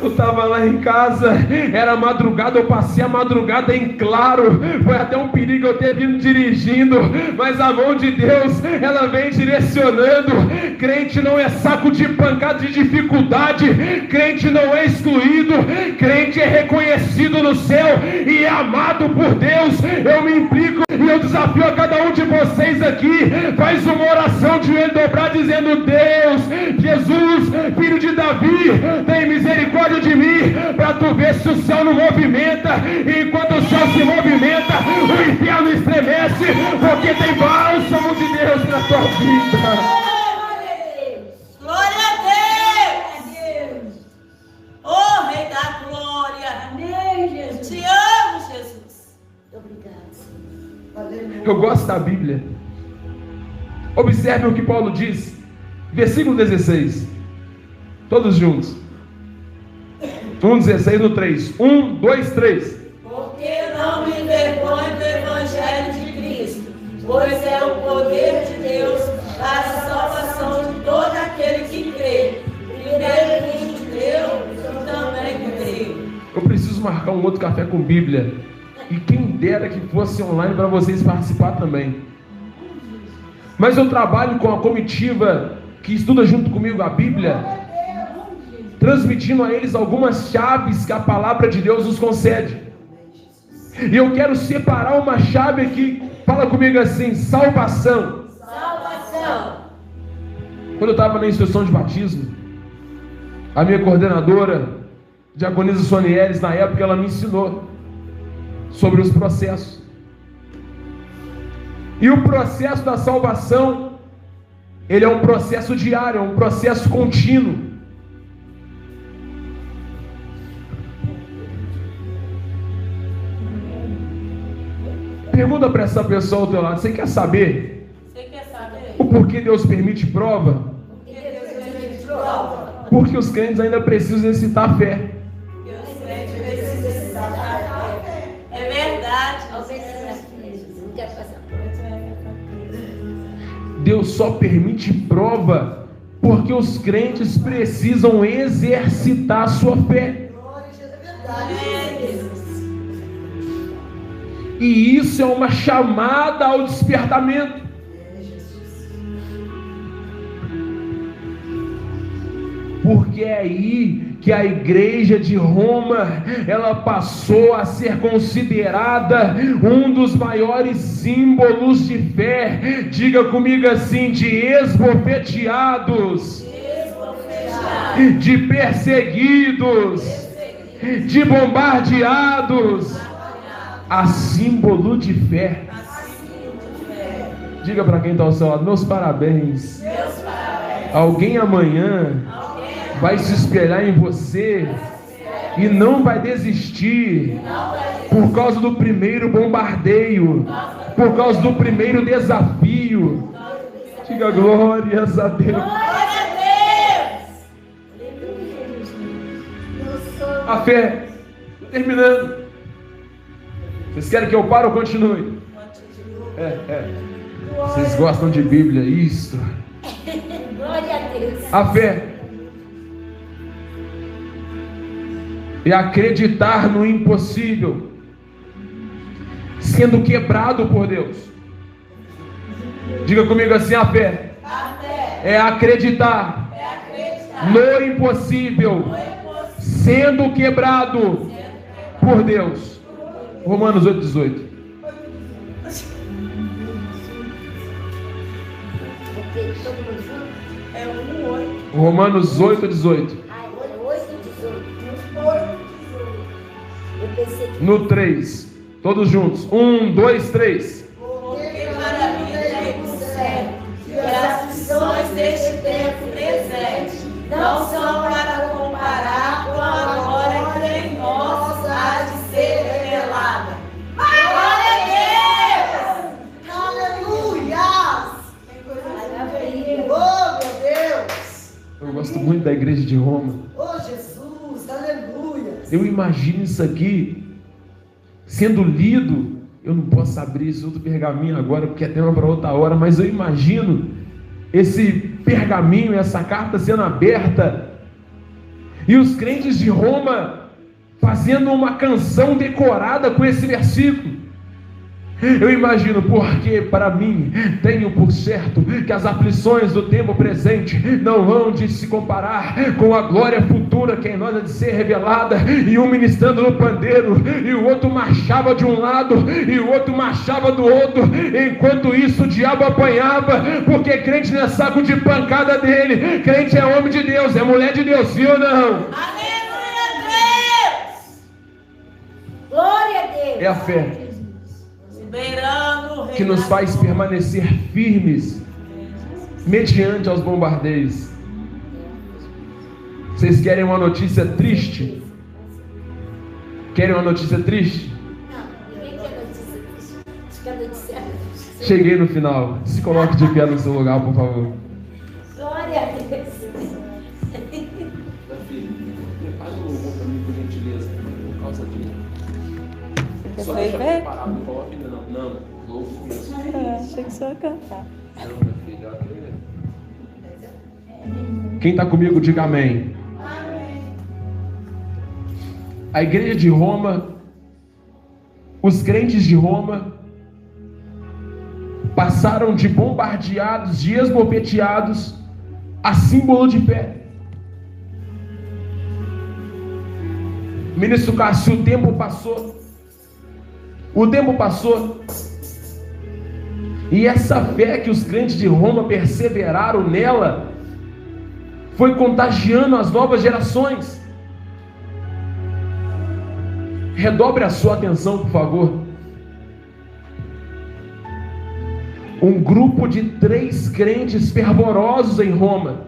Eu estava lá em casa, era madrugada, eu passei a madrugada em claro, foi até um perigo eu ter vindo dirigindo, mas a mão de Deus, ela vem direcionando. Crente não é saco de pancada de dificuldade, crente não é excluído, crente é reconhecido no céu e é amado por Deus. Eu me implico e eu desafio a cada um de vocês aqui, faz uma oração de joelho dobrado dizendo: Deus, Jesus, filho de Davi, tem misericórdia de mim, para tu ver se o céu não movimenta. E enquanto o céu se movimenta, o inferno estremece, porque tem bálsamo de Deus na tua vida. Glória a Deus! Oh, Rei da Glória! Amém, Jesus! Te amo, Jesus! Obrigado. Eu gosto da Bíblia. Observe o que Paulo diz, versículo 16, todos juntos. 1,16 no 3. 1, 2, 3. Porque não me envergonho do Evangelho de Cristo, pois é o poder de Deus para a salvação de todo aquele que crê, primeiro no judeu e também no grego. Eu preciso marcar um outro café com Bíblia, e quem dera que fosse online para vocês participar também. Mas eu trabalho com a comitiva que estuda junto comigo a Bíblia, transmitindo a eles algumas chaves que a palavra de Deus nos concede. E eu quero separar uma chave aqui. Fala comigo assim: salvação. Salvação. Quando eu estava na instrução de batismo, a minha coordenadora, diaconisa Sonieres, na época, ela me ensinou sobre os processos. E o processo da salvação, ele é um processo diário, é um processo contínuo. Pergunta para essa pessoa ao teu lado: você quer saber? Você quer saber? O porquê Deus permite prova? Porque Deus permite prova. Porque os crentes ainda precisam exercitar a fé. Porque os crentes precisam exercitar a fé. É verdade. Não quer passar por Deus só permite prova porque os crentes precisam exercitar a sua fé. E isso é uma chamada ao despertamento. Porque é aí que a igreja de Roma, ela passou a ser considerada um dos maiores símbolos de fé. Diga comigo assim: de esbofeteados, de perseguidos, de bombardeados, a símbolo de fé. Diga para quem está ao seu lado: meus parabéns. Alguém amanhã vai se espelhar em você e não vai desistir por causa do primeiro bombardeio, por causa do primeiro desafio. Diga glórias a Deus. A fé. Terminando. Vocês querem que eu pare ou continue? Vocês gostam de Bíblia, isso. Glória a Deus. A fé é acreditar no impossível, sendo quebrado por Deus. Diga comigo assim: a fé é acreditar no impossível sendo quebrado por Deus. Romanos 8,18. É 1:8. Romanos 8,18. Eu pensei que No 3. Todos juntos. 1, 2, 3. Porque para mim é certo que as aflições deste tempo presente não são para comparar com a glória que em nós há de ser revelada. Glória a Aleluia! Oh, meu Deus! Eu gosto muito da igreja de Roma. Oh, Jesus! Aleluia! Eu imagino isso aqui sendo lido. Eu não posso abrir esse outro pergaminho agora, porque é tema para outra hora, mas eu imagino esse pergaminho, essa carta sendo aberta, e os crentes de Roma fazendo uma canção decorada com esse versículo. Eu imagino, porque para mim tenho por certo que as aflições do tempo presente não vão de se comparar com a glória futura que em nós há de ser revelada. E um ministrando no pandeiro, e o outro marchava de um lado, e o outro marchava do outro. Enquanto isso o diabo apanhava, porque crente não é saco de pancada dele. Crente é homem de Deus, é mulher de Deus, sim ou não? Aleluia, Deus! glória a Deus. É a fé Soberano, que nos faz permanecer firmes mediante aos bombardeios. Vocês querem uma notícia triste? Querem uma notícia triste? Não, ninguém quer notícia triste. Acho que a notícia é triste. Cheguei no final. Se coloque de pé no seu lugar, por favor. Glória a Deus. Faz um louvor para mim, por gentileza, por causa disso. Só foi deixa ver? preparado, não coloque não, louvor mesmo. Achei que você ia cantar. Não, minha filha, quem está comigo, diga amém. A igreja de Roma, os crentes de Roma, passaram de bombardeados, de esmopeteados, a símbolo de fé. Ministro Cássio, o tempo passou. O tempo passou. E essa fé que os crentes de Roma perseveraram nela, foi contagiando as novas gerações. Redobre a sua atenção, por favor. Um grupo de 3 crentes fervorosos em Roma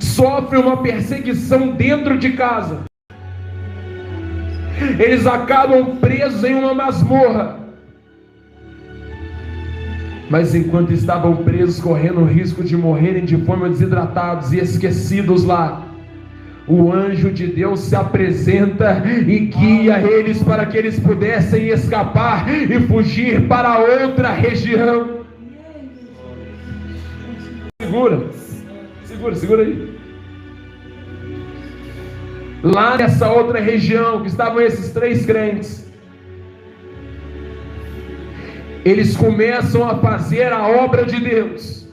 sofre uma perseguição dentro de casa. Eles acabam presos em uma masmorra. Mas enquanto estavam presos, correndo o risco de morrerem de fome, desidratados e esquecidos lá, o anjo de Deus se apresenta e guia eles para que eles pudessem escapar e fugir para outra região. Segura aí. Lá nessa outra região que estavam esses 3 crentes, eles começam a fazer a obra de Deus,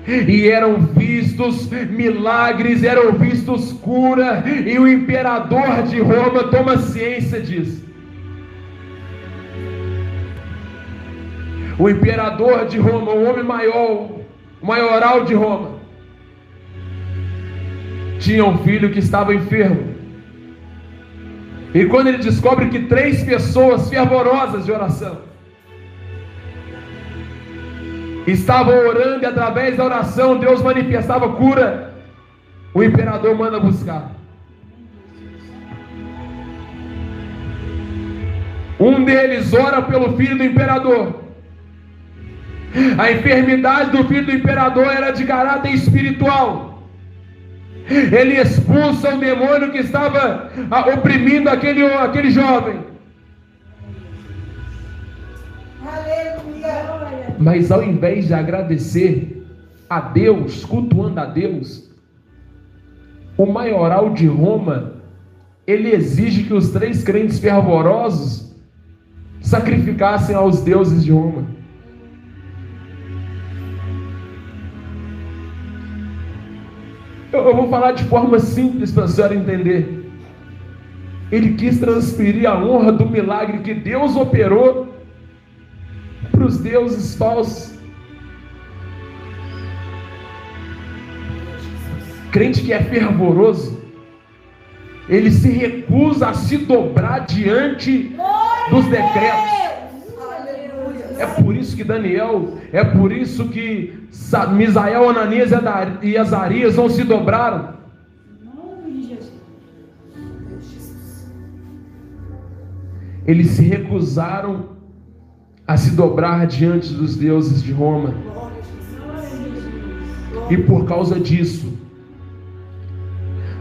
e eram vistos milagres, eram vistos cura, e o imperador de Roma toma ciência disso. O imperador de Roma, o homem maior, o maioral de Roma, tinha um filho que estava enfermo. E quando ele descobre que 3 pessoas fervorosas de oração estavam orando, e através da oração Deus manifestava cura, o imperador manda buscar. Um deles ora pelo filho do imperador. A enfermidade do filho do imperador era de caráter espiritual. Ele expulsa o demônio que estava oprimindo aquele jovem. Aleluia! Mas ao invés de agradecer a Deus, cultuando a Deus, o maioral de Roma, ele exige que os 3 crentes fervorosos sacrificassem aos deuses de Roma. Eu vou falar de forma simples para a senhora entender. Ele quis transferir a honra do milagre que Deus operou para os deuses falsos. Crente que é fervoroso, ele se recusa a se dobrar diante dos decretos. É por isso que Daniel, é por isso que Misael, Ananias e Azarias não se dobraram. Eles se recusaram a se dobrar diante dos deuses de Roma. E por causa disso,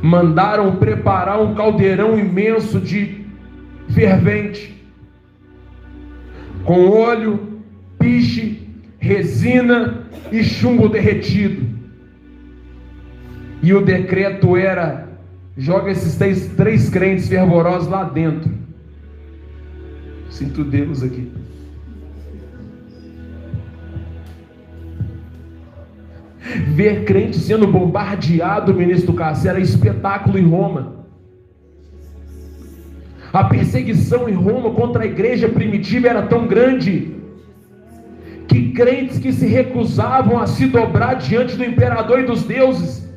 mandaram preparar um caldeirão imenso de fervente, com óleo, piche, resina e chumbo derretido. E o decreto era: joga esses três crentes fervorosos lá dentro. Sinto Deus aqui. Ver crente sendo bombardeado, ministro Cássio, era espetáculo em Roma. A perseguição em Roma contra a igreja primitiva era tão grande que crentes que se recusavam a se dobrar diante do imperador e dos deuses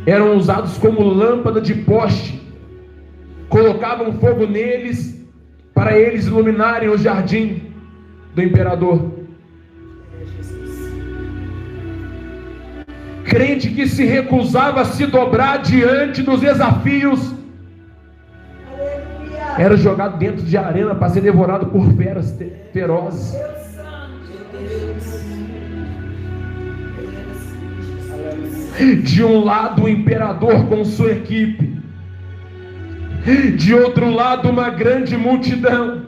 eram usados como lâmpada de poste. Colocavam fogo neles para eles iluminarem o jardim do imperador. Crente que se recusava a se dobrar diante dos desafios era jogado dentro de arena para ser devorado por feras ferozes. De um lado o imperador com sua equipe, de outro lado uma grande multidão.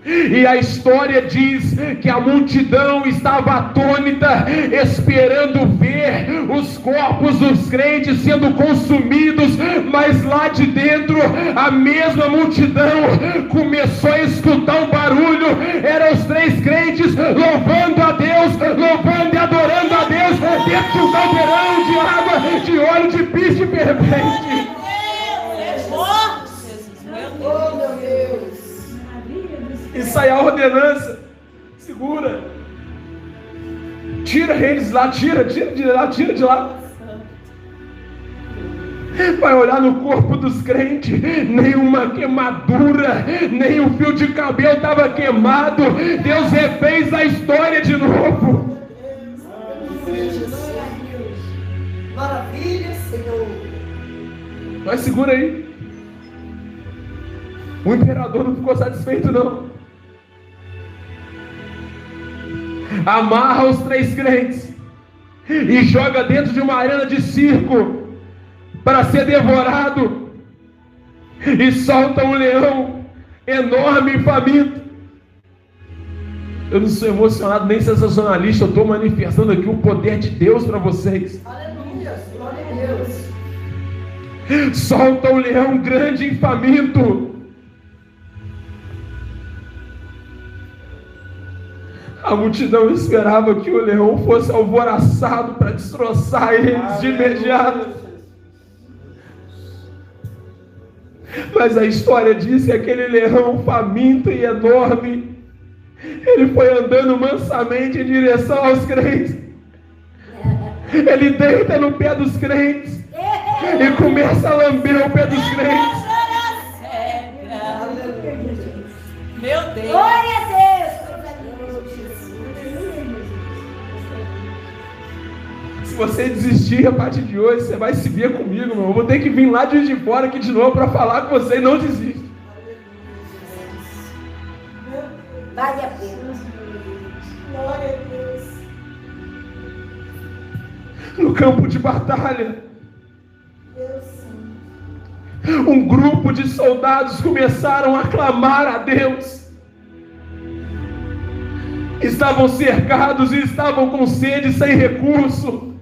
E a história diz que a multidão estava atônita, esperando ver os corpos dos crentes sendo consumidos, mas lá de dentro a mesma multidão começou a escutar um barulho. Eram os três crentes louvando a Deus, louvando e adorando a Deus dentro de um caldeirão de água, de óleo, de piche fervente. Oh, meu Deus. E sai a ordenança: segura, tira eles lá, tira de lá. Vai olhar no corpo dos crentes, nenhuma queimadura, nem um fio de cabelo estava queimado. Deus refez a história de novo. Maravilha, Senhor. Mas segura aí. O imperador não ficou satisfeito, não. Amarra os três crentes e joga dentro de uma arena de circo para ser devorado, e solta um leão enorme e faminto. Eu não sou emocionado nem sensacionalista, eu estou manifestando aqui o poder de Deus para vocês. Aleluia, glória a Deus. Solta um leão grande e faminto. A multidão esperava que o leão fosse alvoroçado para destroçar eles de imediato. Mas a história diz que aquele leão faminto e enorme, ele foi andando mansamente em direção aos crentes. Ele deita no pé dos crentes e começa a lamber o pé dos crentes. Meu Deus. Glória a Deus. Se você desistir a partir de hoje, você vai se ver comigo, meu. Eu vou ter que vir lá de fora aqui de novo para falar com você e não desista. Vale a pena. Glória a Deus. No campo de batalha, Deus Santo. um grupo de soldados começaram a clamar a Deus. Estavam cercados e estavam com sede, sem recurso.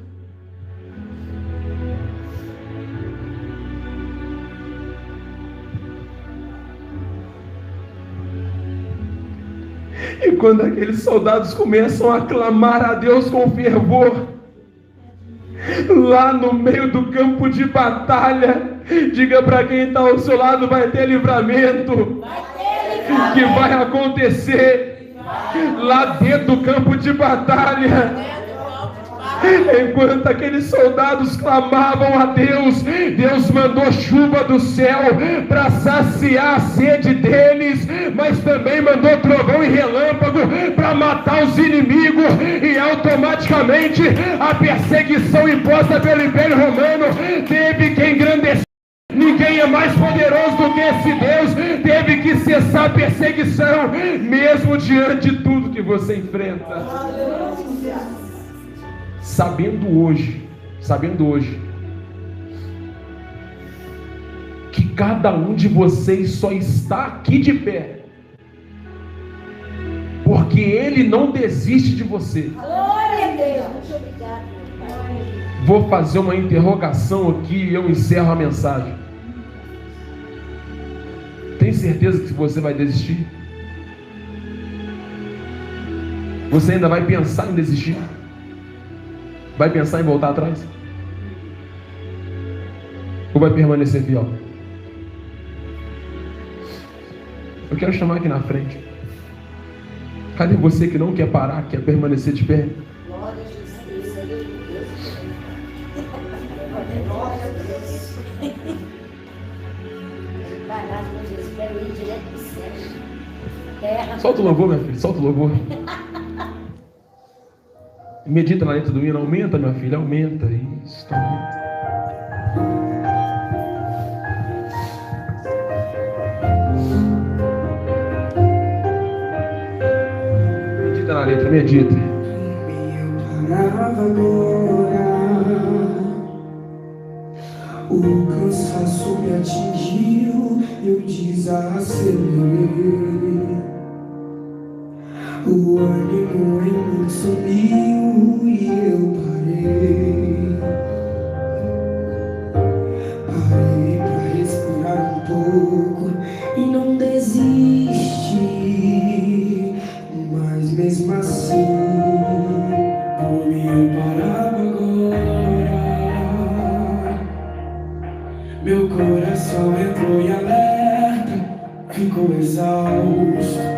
E quando aqueles soldados começam a clamar a Deus com fervor, lá no meio do campo de batalha. Diga para quem está ao seu lado: vai ter livramento. Que vai acontecer lá dentro do campo de batalha. Enquanto aqueles soldados clamavam a Deus, Deus mandou chuva do céu para saciar a sede deles, mas também mandou trovão e relâmpago para matar os inimigos, e automaticamente a perseguição imposta pelo Império Romano teve que engrandecer. Ninguém é mais poderoso do que esse Deus. Teve que cessar a perseguição, mesmo diante de tudo que você enfrenta. Sabendo hoje que cada um de vocês só está aqui de pé porque Ele não desiste de você. Glória a Deus. Muito obrigado, meu Pai. Vou fazer uma interrogação aqui e eu encerro a mensagem. Tem certeza que você vai desistir? Você ainda vai pensar em desistir? Vai pensar em voltar atrás? Ou vai permanecer fiel? Eu quero chamar aqui na frente. Cadê você que não quer parar, quer permanecer de pé? Glória a Jesus. Glória a Deus. Parado com Jesus, quero ir direto do céu. Terra. Solta o louvor, minha filha, solta o louvor. Medita na letra do hino. Aumenta, minha filha, aumenta. Isso, aumenta. Medita na letra, medita. Eu parava agora, o cansaço me atingiu, eu desacelerei. O ânimo em mim sumiu e eu parei. Parei pra respirar um pouco e não desisti. Mas mesmo assim, por mim eu parava agora. Meu coração entrou em alerta, ficou exausto.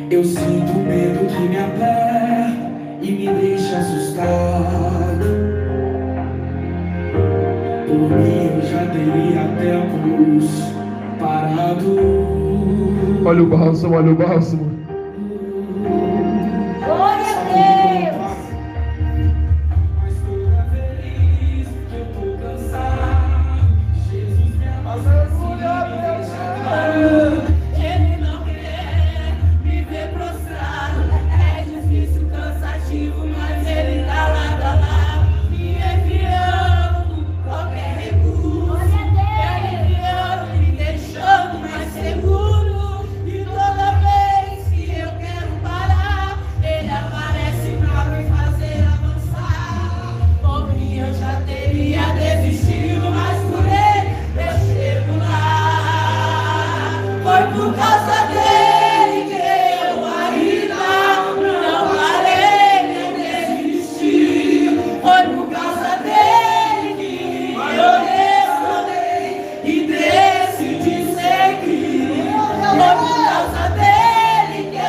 Eu sinto medo que me aperta e me deixa assustado. Por mim eu já teria tempos parado. Olha o bálsamo, olha o bálsamo. Glória a Deus. Mas toda vez que eu tô cansado, Jesus me abraça. Ele não quer me ver prostrado. É difícil, cansativo, mas Ele tá lado a lado, me enviando qualquer recurso. Ele enviando, me deixando mais seguro. E toda vez que eu quero parar, Ele aparece pra me fazer avançar. Por mim eu já teria desistido, mas por Ele eu chego lá. Foi por causa dele que eu ainda não parei nem desisti. Foi por causa dele que eu desandei e decidi seguir. Foi por causa dele que eu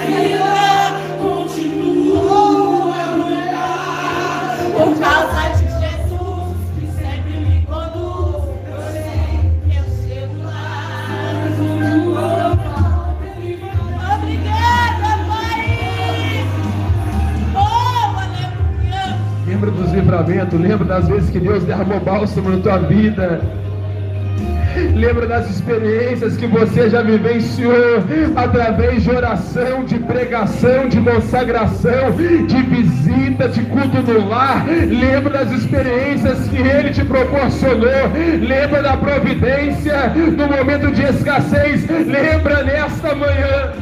ainda continuo a lutar. Por causa de Jesus que sempre me conduz, eu sei que eu chego lá. Obrigada, Pai. Oh, aleluia. Lembra dos livramentos, lembra das vezes que Deus derramou bálsamo na tua vida. Lembra das experiências que você já vivenciou através de oração, de pregação, de consagração, de visita, de culto no lar. Lembra das experiências que Ele te proporcionou. Lembra da providência no momento de escassez. Lembra nesta manhã.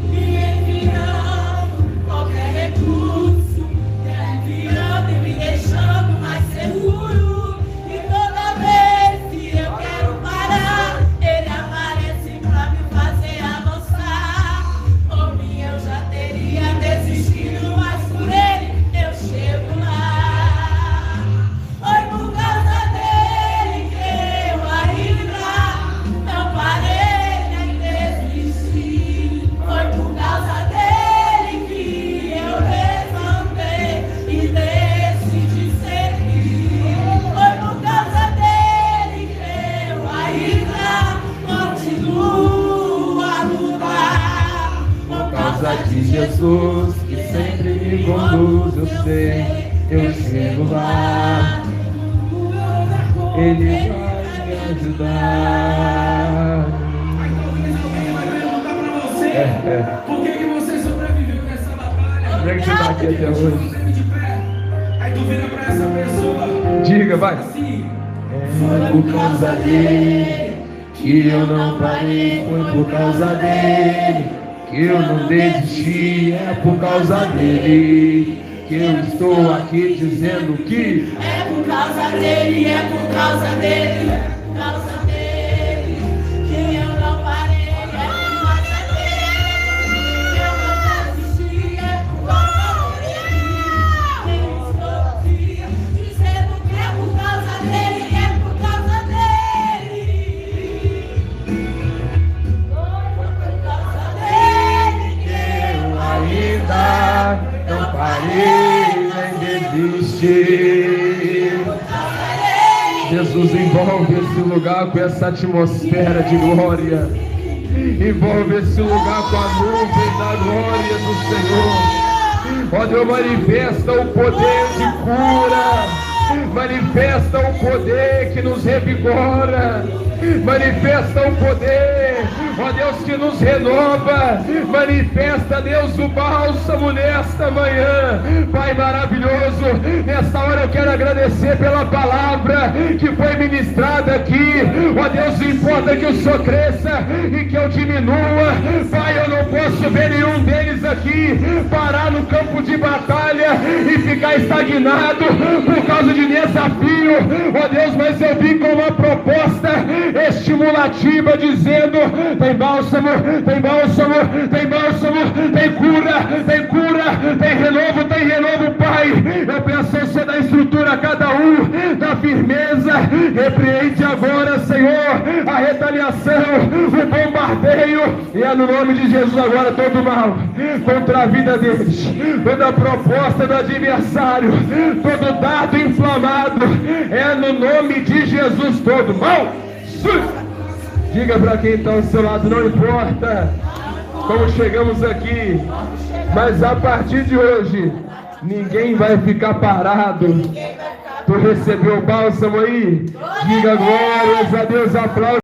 Me enviando qualquer recurso, me enviando e me deixando mais seguro. E toda vez que eu quero parar, Ele aparece pra me fazer avançar. Por mim eu já teria desistido, mas por Ele Jesus que sempre me conduz, eu sei, eu chego lá. Ele vai me ajudar. Por que você sobreviveu nessa batalha? Como é que você está aqui até hoje? Aí tu vira pra essa pessoa. Diga, vai. Assim, Foi por causa dele que eu não parei, foi por causa dele que eu não desisti, é por causa dele que eu estou aqui dizendo que É por causa dele, é por causa dele, é por causa dele que eu não parei, é por causa dele que eu não desisti, é por causa dele que eu estou aqui dizendo que é por causa dele, é por causa dele. Foi por causa dele que eu ainda não parei nem desisti. Jesus, envolve esse lugar com essa atmosfera de glória. Envolve esse lugar com a nuvem da glória do Senhor. Ó Deus, manifesta o poder de cura. Manifesta o poder que nos revigora. Manifesta o poder, ó Deus, que nos renova. Manifesta, Deus, o bálsamo nesta manhã. Pai maravilhoso, nesta hora eu quero agradecer pela palavra que foi ministrada aqui. Ó Deus, importa que o Senhor cresça e que eu diminua. Pai, eu não posso ver nenhum deles aqui parar no campo de batalha e ficar estagnado por causa de desafio. Ó Deus, mas eu vim com uma proposta estimulativa dizendo: tem bálsamo, tem bálsamo, tem bálsamo, tem cura, tem renovo, Pai. Eu peço ao Senhor da estrutura a cada um, da firmeza. Repreende agora, Senhor, a retaliação, o bombardeio, e é no nome de Jesus agora todo mal contra a vida deles, toda proposta do adversário, todo dardo inflamado, é no nome de Jesus todo mal. Diga para quem está ao seu lado: não importa como chegamos aqui, mas a partir de hoje ninguém vai ficar parado. Tu recebeu o bálsamo aí? Diga glórias a Deus, aplausos.